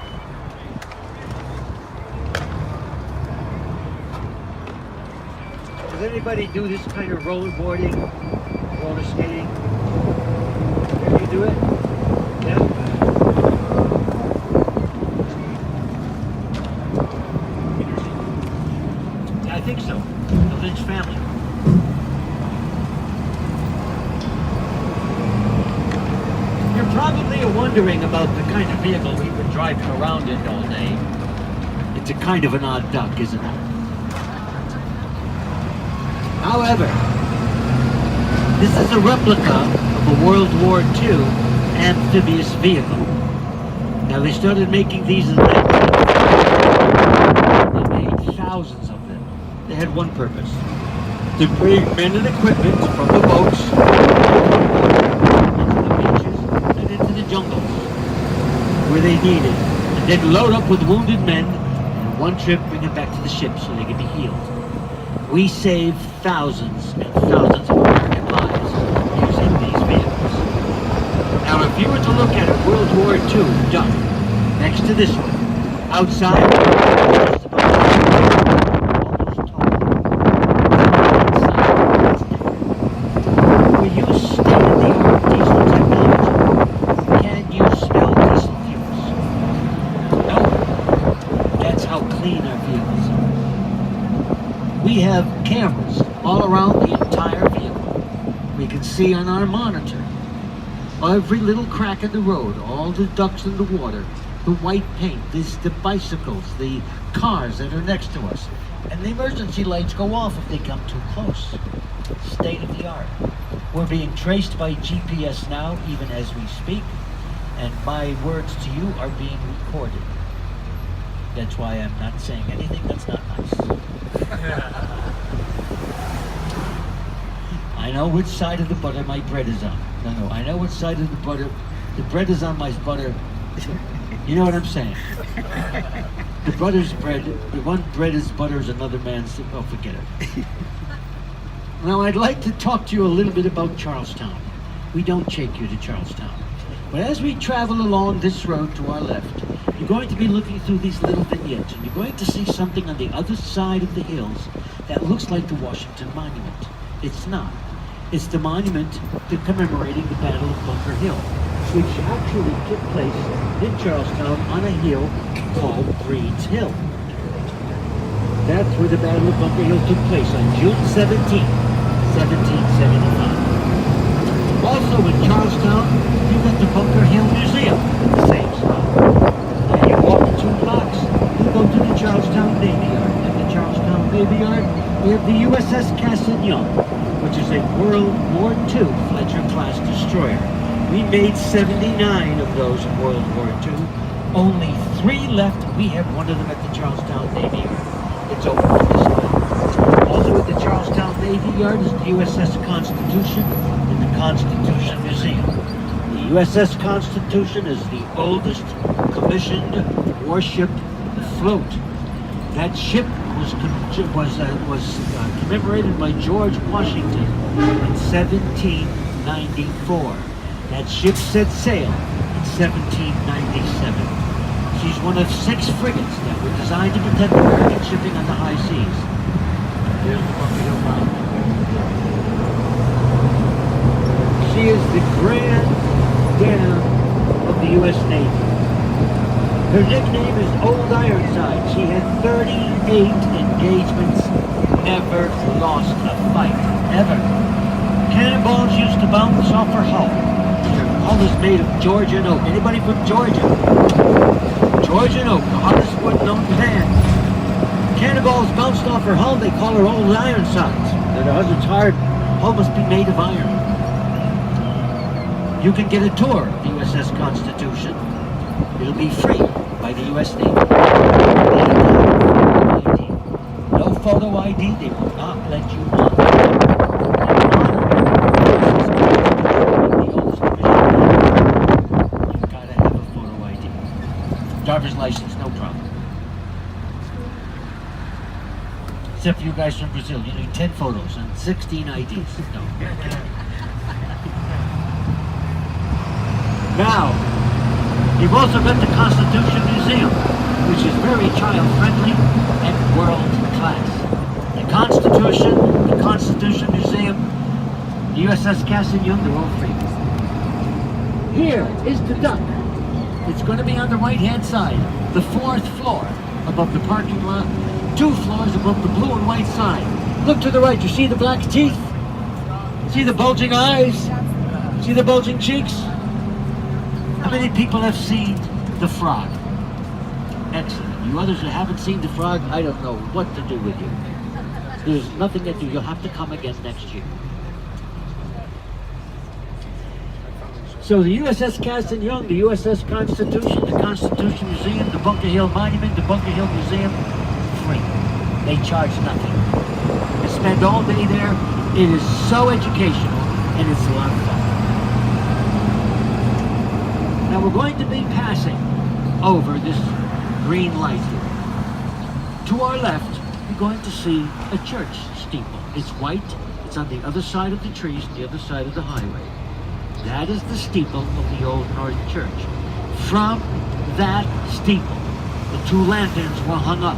A: Does anybody do this kind of rollerboarding, roller skating? do it? Yeah. Yeah, I think so. The Lynch family. You're probably wondering about the kind of vehicle we've been driving around in all day. It's a kind of an odd duck, isn't it? However, this is a replica of a World War II amphibious vehicle. Now they started making these in the 1930s. They made thousands of them. They had one purpose: to bring men and equipment from the boats into the beaches and into the jungles where they needed, and then load up with wounded men and one trip bring them back to the ship so they could be healed. We saved thousands and thousands of American lives using these vehicles. Now, if you were to look at a World War II duck next to this one, outside, just about almost tall. We use state-of-the-art diesel technology. Can you smell diesel fumes? No. That's how clean our vehicles are. We have cameras all around the entire vehicle. We can see on our monitor every little crack in the road, all the ducks in the water, the white paint, the bicycles, the cars that are next to us. And the emergency lights go off if they come too close. State of the art. We're being traced by GPS now, even as we speak, and my words to you are being recorded. That's why I'm not saying anything that's not nice. I know which side of the butter my bread is on. No, I know which side of the butter, the bread is on my butter. You know what I'm saying? The butter's bread, the one bread is butter is another man's, oh, forget it. Now, I'd like to talk to you a little bit about Charlestown. We don't take you to Charlestown. But as we travel along this road to our left, you're going to be looking through these little vignettes, and you're going to see something on the other side of the hills that looks like the Washington Monument. It's not. It's the monument to commemorating the Battle of Bunker Hill, which actually took place in Charlestown on a hill called Breed's Hill. That's where the Battle of Bunker Hill took place on June 17, 1775. Also in Charlestown, you've got the Bunker Hill Museum, the same spot. And you walk 2 blocks, you go to the Charlestown Navy Yard. At the Charlestown Navy Yard, we have the USS Cassin-Young, which is a World War II Fletcher-class destroyer. We made 79 of those in World War II. Only 3 left. We have one of them at the Charlestown Navy Yard. It's over on this way. Also at the Charlestown Navy Yard is the USS Constitution and the Constitution Museum. The USS Constitution is the oldest commissioned warship afloat. That ship was commemorated by George Washington in 1794. That ship set sail in 1797. She's one of 6 frigates that were designed to protect American shipping on the high seas. Here's the Bunker Hill Monument. She is the Grand Dam of the U.S. Navy. Her nickname is Old Ironside. She had 38 engagements, never lost a fight, ever. Cannonballs used to bounce off her hull. Her hull is made of Georgian oak. Anybody from Georgia? Georgian oak, the hardest wood known to man. Cannonballs bounced off her hull, they call her Old Ironsides. Her husband's hard hull must be made of iron. You can get a tour of the USS Constitution. It'll be free by the U.S. Navy. No photo ID, they will not let you on. You've got to have a photo ID. Driver's license, no problem. Except for you guys from Brazil, you need 10 photos and 16 IDs. No. Now, you've also got the Constitution Museum, which is very child-friendly and world-class. The Constitution Museum, the USS Cassin-Young, they're all free. Here is the duck. It's going to be on the right-hand side, the 4th floor above the parking lot, 2 floors above the blue and white sign. Look to the right. You see the black teeth? See the bulging eyes? See the bulging cheeks? How many people have seen the frog? Excellent. You others who haven't seen the frog, I don't know what to do with you. There's nothing to do. You'll have to come again next year. So the USS Caston Young, the USS Constitution, the Constitution Museum, the Bunker Hill Monument, the Bunker Hill Museum, free. They charge nothing. You spend all day there. It is so educational, and it's a lot of fun. Now we're going to be passing over this green light here. To our left, you're going to see a church steeple. It's white. It's on the other side of the trees, the other side of the highway. That is the steeple of the Old North Church. From that steeple, the 2 lanterns were hung up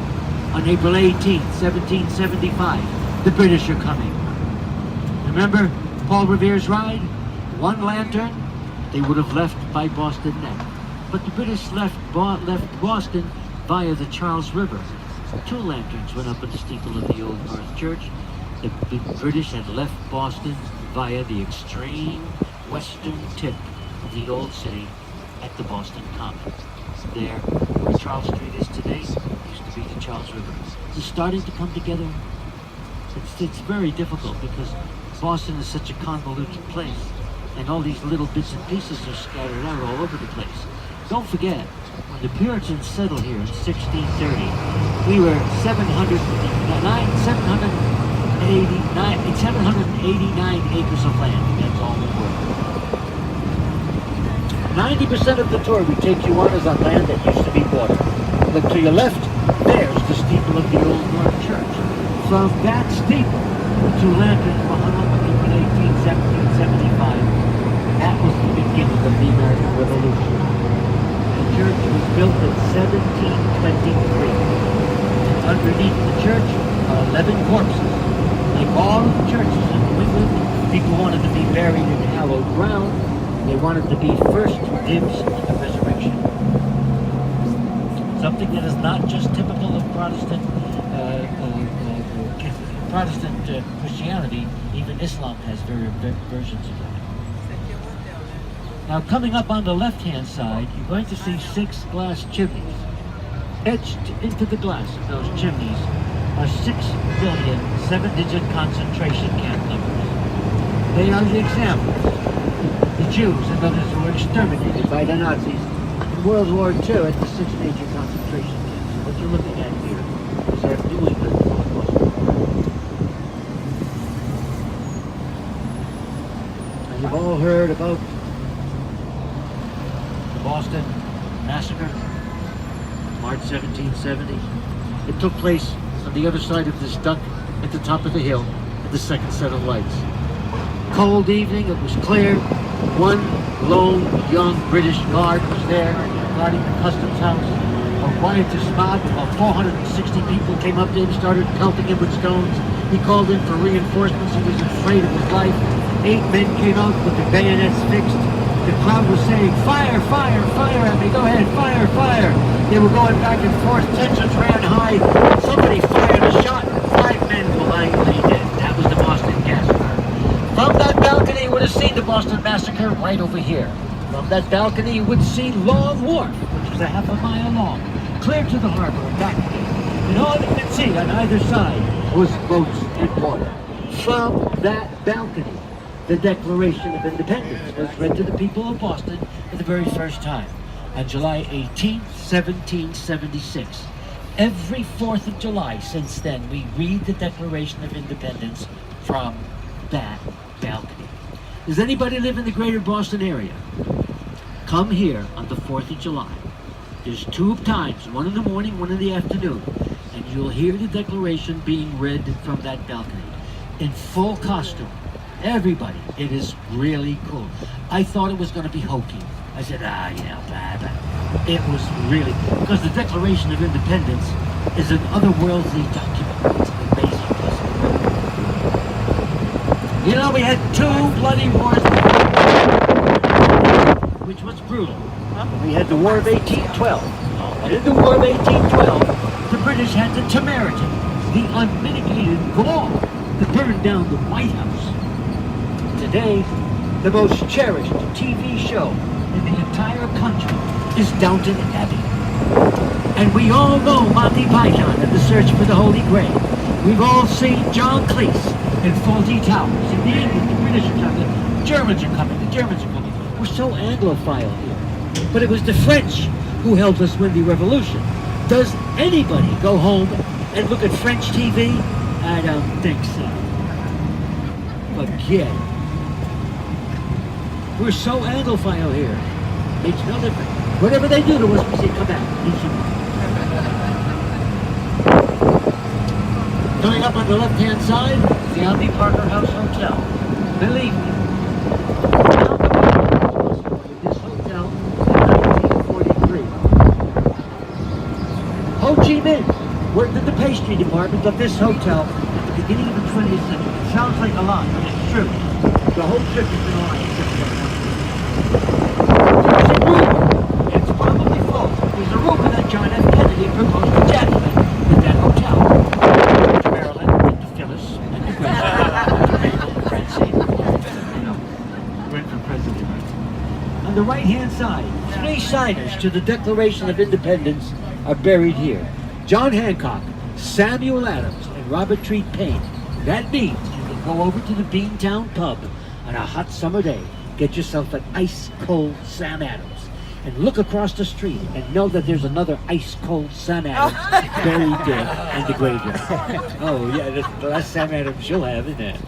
A: on April 18th, 1775. The British are coming. Remember Paul Revere's ride? 1 lantern, they would have left by Boston Neck. But the British left Boston via the Charles River. 2 lanterns went up at the steeple of the Old North Church. The British had left Boston via the extreme western tip of the old city at the Boston Common. There, where Charles Street is today, used to be the Charles River. It's starting to come together. It's very difficult because Boston is such a convoluted place, and all these little bits and pieces are scattered out all over the place. Don't forget, when the Puritans settled here in 1630, we were 789 acres of land. That's all we were. 90% of the tour we take you on is on land that used to be water. Look to your left, there's the steeple of the Old North Church. From that steeple, the 2 lanterns were hung up in 1775. That was the beginning of the American Revolution. The church was built in 1723. And underneath the church are 11 corpses. Like all of the churches in New England, people wanted to be buried in hallowed ground. They wanted to be first dibs on the resurrection. Something that is not just typical of Protestant Christianity. Even Islam has versions of that. Now, coming up on the left-hand side, you're going to see 6 glass chimneys. Etched into the glass of those chimneys are 6 billion 7-digit concentration camp numbers. They are the examples. The Jews and others who were exterminated by the Nazis in World War II at the 6 major concentration camps. What you're looking at here is our New England Holocaust. Now, you've all heard about the Boston Massacre, March 1770. It took place on the other side of this duck at the top of the hill at the second set of lights. Cold evening, it was clear. 1 lone young British guard was there guarding the customs house. A riotous mob, about 460 people came up to him, started pelting him with stones. He called in for reinforcements. He was afraid of his life. 8 men came out with their bayonets fixed. The crowd was saying, "Fire, fire, fire at me, go ahead, fire, fire." They were going back and forth, tensions ran high. Somebody fired a shot, and 5 men were lying dead. That was the Boston Massacre. From that balcony, you would have seen the Boston Massacre right over here. From that balcony, you would see Long Wharf, which was a half a mile long, clear to the harbor and back again. And all you could see on either side was boats and water. From that balcony, the Declaration of Independence was read to the people of Boston for the very first time on July 18, 1776. Every 4th of July since then, we read the Declaration of Independence from that balcony. Does anybody live in the greater Boston area? Come here on the 4th of July. There's 2 times, one in the morning, one in the afternoon, and you'll hear the Declaration being read from that balcony in full costume. Everybody. It is really cool. I thought it was going to be hokey. I said, blah, blah. It was really, because the Declaration of Independence is an otherworldly document. It's an amazing piece of work. You know, we had 2 bloody wars, which was brutal. We had the War of 1812. And in the War of 1812, the British had the temerity, the unmitigated gall to burn down the White House. Today, the most cherished TV show in the entire country is Downton Abbey. And we all know Monty Python and the Search for the Holy Grail. We've all seen John Cleese in Fawlty Towers. In the English, the British are coming, the Germans are coming, the Germans are coming. We're so Anglophile here. But it was the French who helped us win the revolution. Does anybody go home and look at French TV? I don't think so. Forget it. We're so Anglophile here. Makes no difference. Whatever they do to us, we say, come back. Coming up on the left-hand side is the Omni Parker House Hotel. Believe me, this hotel in 1943. Ho Chi Minh worked in the pastry department of this hotel at the beginning of the 20th century. It sounds like a lot, but it's true. The whole trip has been a lie except for one. There's a rumor, it's probably false, but there's a rumor that John F. Kennedy proposed to Jacqueline at that hotel. To Marilyn, and to Phyllis, and to Grace, to Mabel, and Francine. You know, went for president. On the right-hand side, 3 signers to the Declaration of Independence are buried here. John Hancock, Samuel Adams, and Robert Treat Paine. That means you can go over to the Beantown pub on a hot summer day, get yourself an ice-cold Sam Adams, and look across the street and know that there's another ice-cold Sam Adams buried there in the graveyard. Oh yeah, that's the last Sam Adams you'll have, isn't it?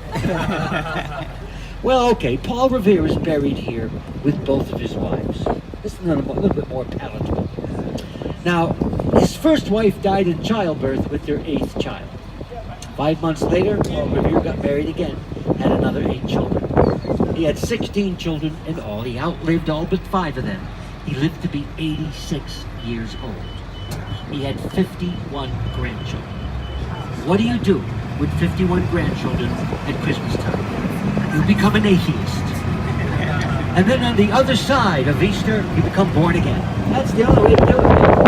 A: Well, okay, Paul Revere is buried here with both of his wives. This is a little bit more palatable. Now, his first wife died in childbirth with their 8th child. 5 months later, Paul Revere got married again, had another 8 children. He had 16 children in all. He outlived all but 5 of them. He lived to be 86 years old. He had 51 grandchildren. What do you do with 51 grandchildren at Christmas time? You become an atheist. And then on the other side of Easter, you become born again. That's the only way to do it, man.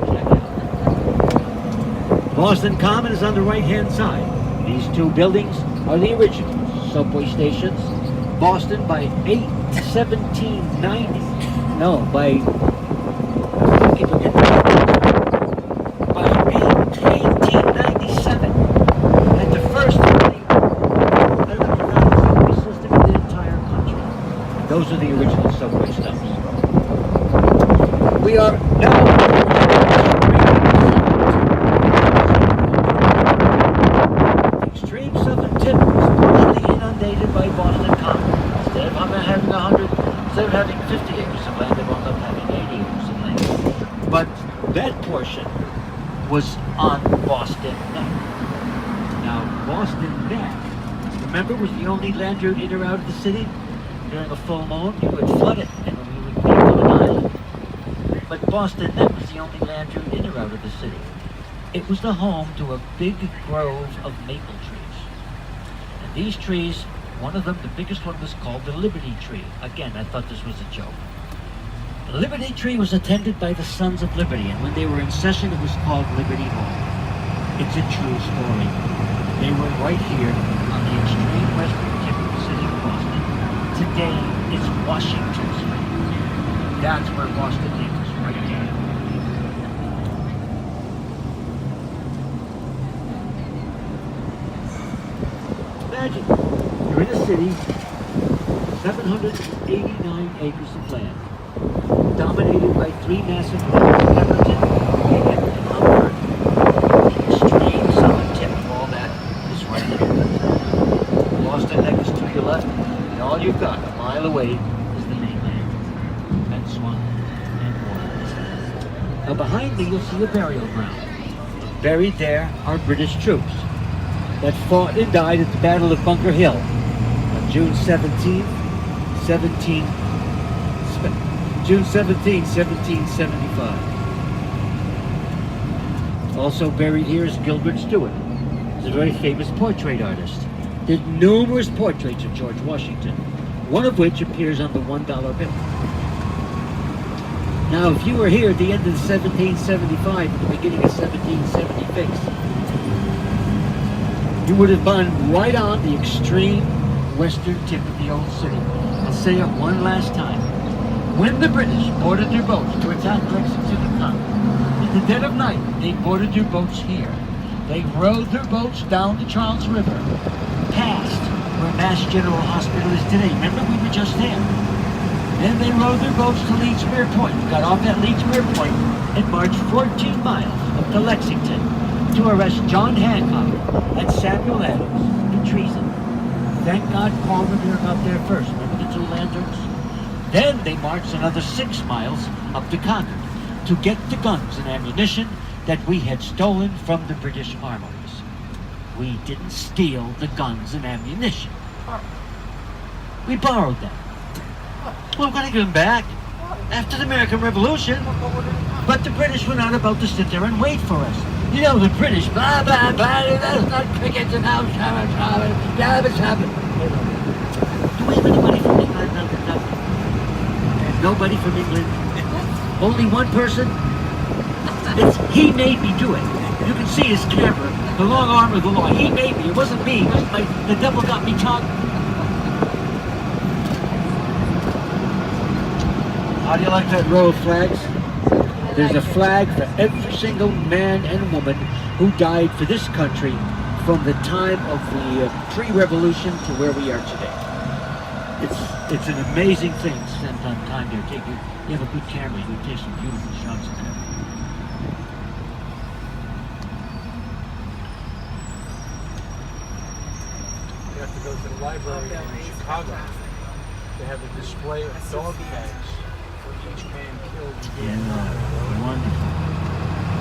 A: Check out. Boston Common is on the right-hand side. These 2 buildings are the original subway stations. Boston by 1790. No, by 1897. At the first subway system in the entire country. Those are the original subway stops. We are now extreme southern tip was partially inundated by Boston Common. Instead of having 50 acres of land, they wound up having 80 acres of land. But that portion was on Boston Neck. Now, Boston Neck, remember, was the only land route in or out of the city. During a full moon, you would flood it, and you would become an island. But Boston Neck was the only land route in or out of the city. It was the home to a big grove of maple trees. And these trees, one of them, the biggest one, was called the Liberty Tree. Again, I thought this was a joke. The Liberty Tree was attended by the Sons of Liberty, and when they were in session, it was called Liberty Hall. It's a true story. They were right here on the extreme western tip of the city of Boston. Today, it's Washington Street. That's where Boston is, right there. Imagine, you're in a city, 789 acres of land, dominated by 3 massive rivers, Everton, Beacon, and Humber. The extreme southern tip of all that is right here. Boston Neck is to your left, and all you've got a mile away is the mainland, and swamp and water. Now behind me you'll see a burial ground. Buried there are British troops that fought and died at the Battle of Bunker Hill on June 17, 1775. Also buried here is Gilbert Stuart. He's a very famous portrait artist. Did numerous portraits of George Washington. one of which appears on the $1 bill. Now, if you were here at the end of 1775, at the beginning of 1776, you would have been right on the extreme western tip of the old city. I'll say it one last time. When the British boarded their boats to attack Lexington and Concord, in the dead of night, they boarded their boats here. They rowed their boats down the Charles River, past where Mass General Hospital is today. Remember, we were just there. Then they rowed their boats to Leechmere Point, got off at Leechmere Point, and marched 14 miles up to Lexington to arrest John Hancock and Samuel Adams for treason. Thank God Palmer got there first. Remember the 2 lanterns? Then they marched another 6 miles up to Concord to get the guns and ammunition that we had stolen from the British armories. We didn't steal the guns and ammunition. We borrowed them. Well, we're going to give them back after the American Revolution. But the British were not about to sit there and wait for us. You know, the British, blah, blah, blah, that's not crickets and house, Do we have anybody from England? No. Nobody from England? Only one person? He made me do it. You can see his camera, the long arm of the law. He made me. It wasn't me. It was the devil got me tongue. How do you like that row of flags? There's a flag for every single man and woman who died for this country from the time of the pre-revolution to where we are today. It's an amazing thing to spend time there. You have a good camera, you can take some beautiful shots of that.
E: You have to go to the library in Chicago. They have a display of dog tags for each man killed.
A: Wonderful.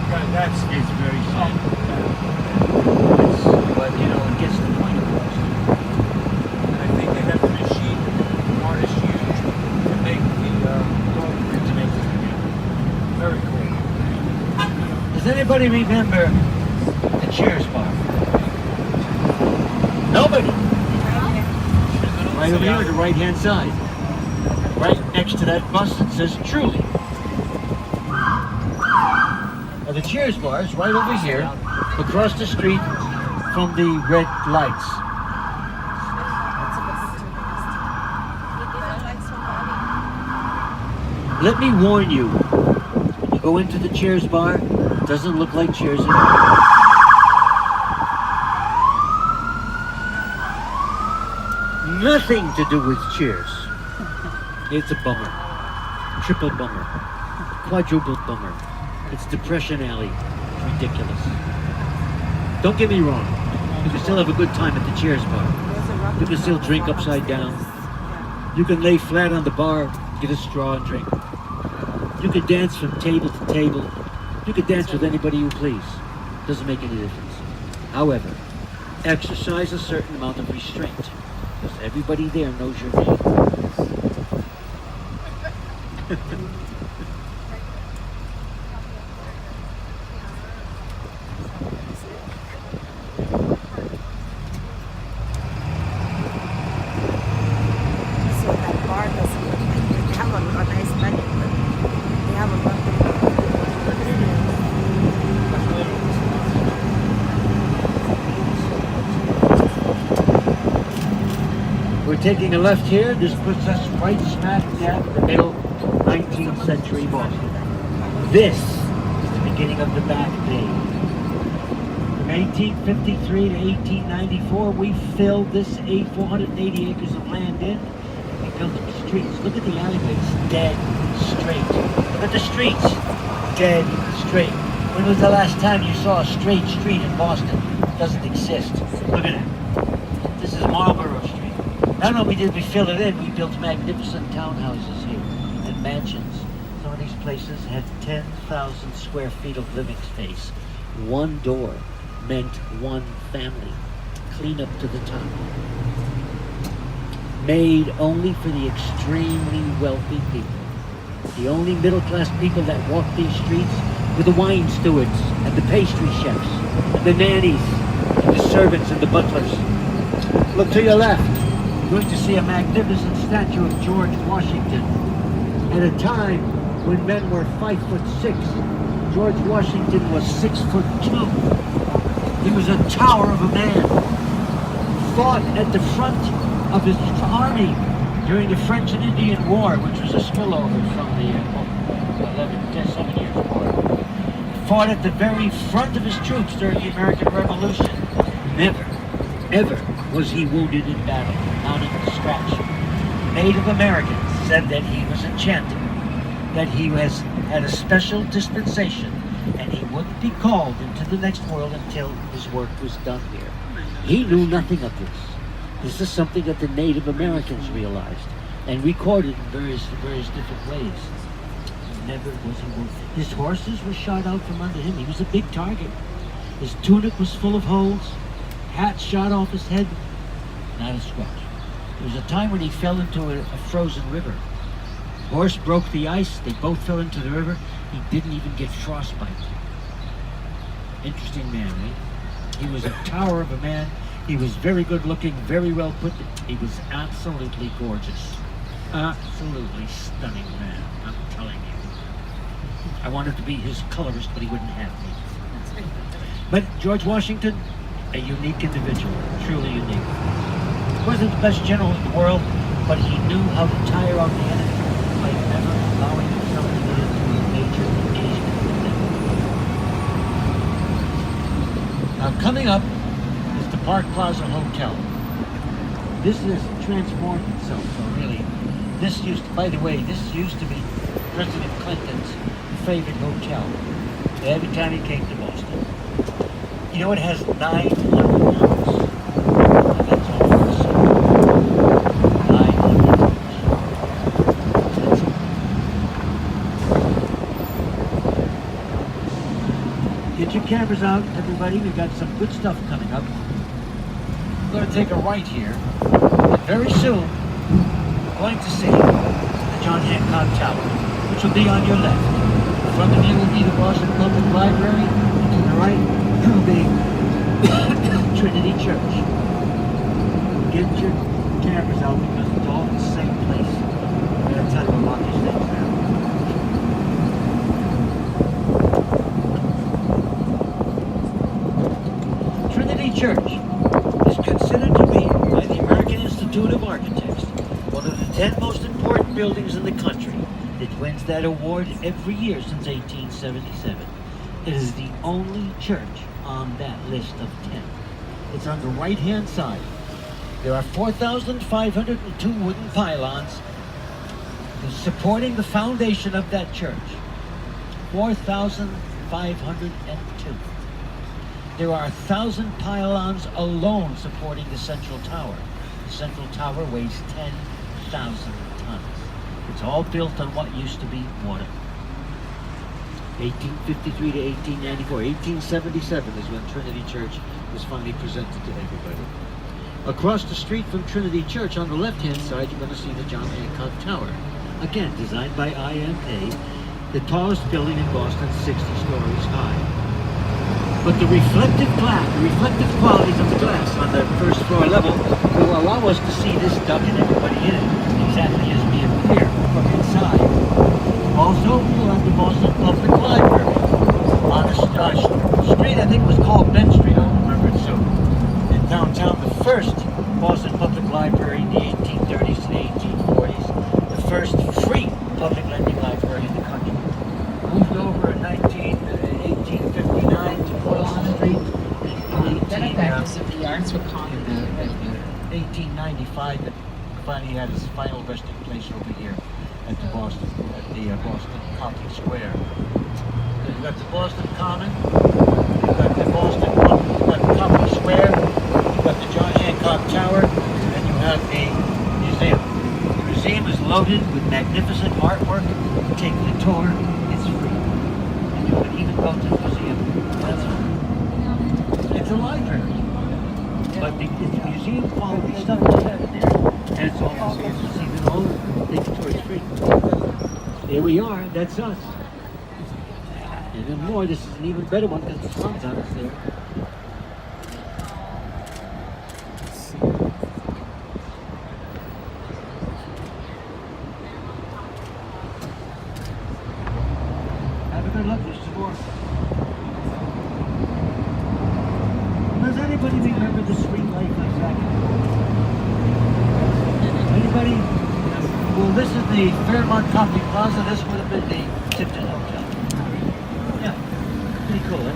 E: God, that's
A: It's very sad. But, you know, it gets the point across.
E: and I think they have the machine artists use to make the dog
A: To make it
E: very cool.
A: Does anybody remember the Cheers bar? Nobody. Right over here on the right-hand side. Right next to that bus that says Truly. Now the Cheers bar is right over here, across the street from the red lights. Let me warn you, when you go into the Cheers bar, it doesn't look like Cheers at all. Nothing to do with Cheers. It's a bummer. Triple bummer. Quadruple bummer. It's Depression Alley. It's ridiculous. Don't get me wrong. You can still have a good time at the Cheers bar. You can still drink upside down. You can lay flat on the bar, get a straw and drink. You can dance from table to table. You can dance with anybody you please. Doesn't make any difference. However, exercise a certain amount of restraint, because everybody there knows your name.
B: So that bar doesn't look like they have a nice menu, but they have a lot
A: We're taking a left here. This puts us right smack dab in the middle of 19th century Boston. This is the beginning of the Back Bay. From 1853 to 1894, we filled this 480 acres of land in. We built the streets. Look at the alleyways, dead straight. Look at the streets, dead straight. When was the last time you saw a straight street in Boston? It doesn't exist. Look at it. This is Marlborough Street. Not only did we fill it in, we built magnificent townhouses here and mansions. Some of these places had 10,000 square feet of living space. One door meant one family. Clean up to the top. Made only for the extremely wealthy people. The only middle-class people that walk these streets were the wine stewards and the pastry chefs and the nannies and the servants and the butlers. Look to your left. You're going to see a magnificent statue of George Washington. At a time when men were 5'6", George Washington was 6'2". He was a tower of a man. Fought at the front of his army during the French and Indian War, which was a spillover from the 7 Years' War. Fought at the very front of his troops during the American Revolution. Never, ever was he wounded in battle, not even a scratch. Native Americans said that he was enchanted, that he had a special dispensation, and he wouldn't be called into the next world until his work was done here. He knew nothing of this. This is something that the Native Americans realized and recorded in various different ways. Never was he wounded. His horses were shot out from under him. He was a big target. His tunic was full of holes. Hat shot off his head. Not a scratch. There was a time when he fell into a frozen river. Horse broke the ice. They both fell into the river. He didn't even get frostbite. Interesting man, right? He was a tower of a man. He was very good looking, very well put. He was absolutely gorgeous. Absolutely stunning man, I'm telling you. I wanted to be his colorist, but he wouldn't have me. But George Washington, a unique individual, truly unique. Wasn't the best general in the world, but he knew how to tire out the enemy by never allowing himself to get into a major engagement with them. Now coming up is the Park Plaza Hotel. This has transformed itself, so really, this used to, by the way, this used to be President Clinton's favorite hotel. Every time he came to Boston. You know, it has 900 rooms. That's all for us. 900 rooms. Get your cameras out, everybody. We've got some good stuff coming up. We're going to take a right here. And very soon, we're going to see the John Hancock Tower, which will be on your left. In front of you will be the Boston Public Library, and to the right will be Trinity Church. Get your cameras out because it's all in the same place. I'm going to tell you about these things now. Trinity Church is considered to be, by the American Institute of Architects, one of the 10 most important buildings in the country. It wins that award every year since 1877. It is the only church on that list of 10. It's on the right-hand side. There are 4,502 wooden pylons supporting the foundation of that church. 4,502. There are 1,000 pylons alone supporting the central tower. The central tower weighs 10,000 tons. It's all built on what used to be water. 1853 to 1894. 1877 is when Trinity Church was finally presented to everybody. Across the street from Trinity Church, on the left-hand side, you're going to see the John Hancock Tower. Again, designed by IMA, the tallest building in Boston, 60 stories high. But the reflective qualities of the glass on the first floor level will allow us to see this duck and everybody in it, exactly as we appear from inside. Also, we'll have the Boston Public Library on a street, I think it was called Ben Street, I'll remember it soon. In downtown, the first Boston Public Library in the 1830s to the 1840s, the first free public lending library in the country. Moved over in 1859 to Boston Street.
F: Benefactors of the arts were common.
A: In 1895, that finally had its final resting place over here at the Boston County Square. So you've got the Boston Common, you've got the Boston, you've got the County Square, you've got the John Hancock Tower, and you have the museum. The museum is loaded with magnificent artwork. Take the tour, it's free. And you can even go to the museum. That's free. It's a library. But it's museum quality stuff to have in there. And it's all it's even older. Take the tour, it's free. There we are, that's us. And then more, this is an even better one because the sun's on us there. anybody remember the Sweet Life on Sackett? Anybody? Well, this is the Fairmont Coffee Plaza. This would have been the Tipton Hotel. Yeah, pretty cool, eh?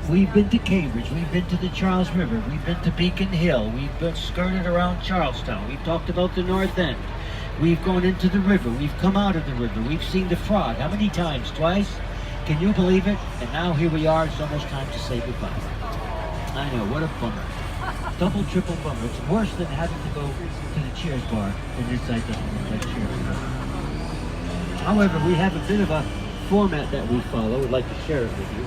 A: We've been to Cambridge, we've been to the Charles River, we've been to Beacon Hill, we've been skirted around Charlestown, we've talked about the North End, we've gone into the river, we've come out of the river, we've seen the Frog. How many times? Twice? Can you believe it? And now here we are, it's almost time to say goodbye. I know, what a bummer. Double, triple bummer. It's worse than having to go to the Cheers bar in this side of Cheers bar. However, we have a bit of a format that we follow. We'd like to share it with you.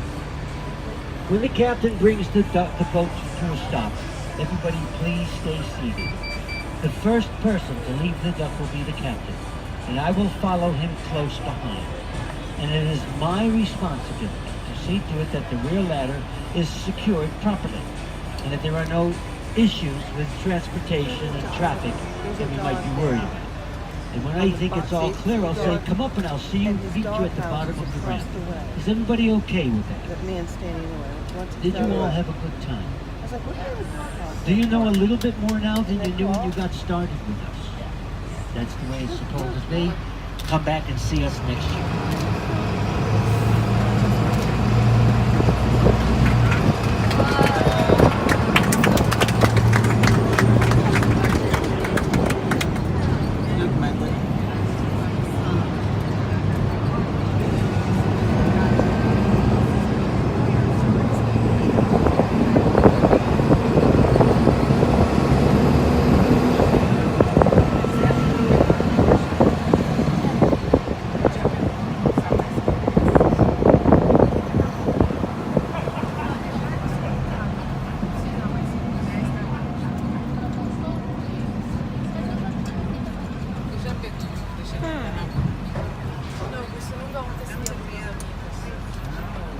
A: When the captain brings the boat to a stop, everybody please stay seated. The first person to leave the dock will be the captain, and I will follow him close behind. And it is my responsibility to see to it that the rear ladder is secured properly, and that there are no issues with transportation and traffic that we might be worried about. And when I think it's all clear, I'll say, come up and I'll meet you at the bottom of the ramp. Is everybody okay with that?
G: That man standing there.
A: Did you all have a good time?
G: I was like, what are you talking about?
A: Do you know a little bit more now than you knew when you got started with us? That's the way it's supposed to be. Come back and see us next year.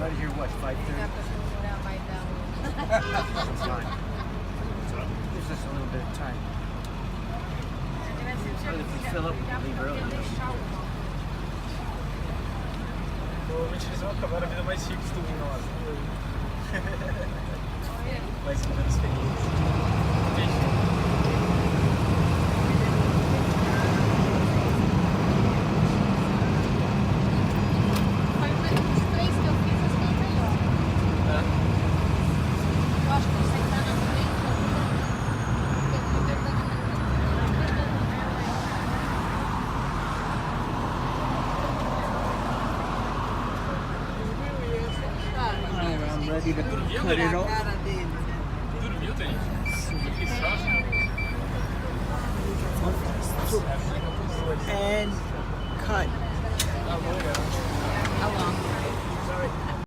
A: Right here, what, 5:30? Gives us a little bit of time. Well, if we fill up, we'll leave early.
D: Eles vão acabar a vida mais chique do que nós. Mais ou menos feliz.
G: I'm ready to cut it off.
D: Dormiu, tem? Que sorte.
G: And cut.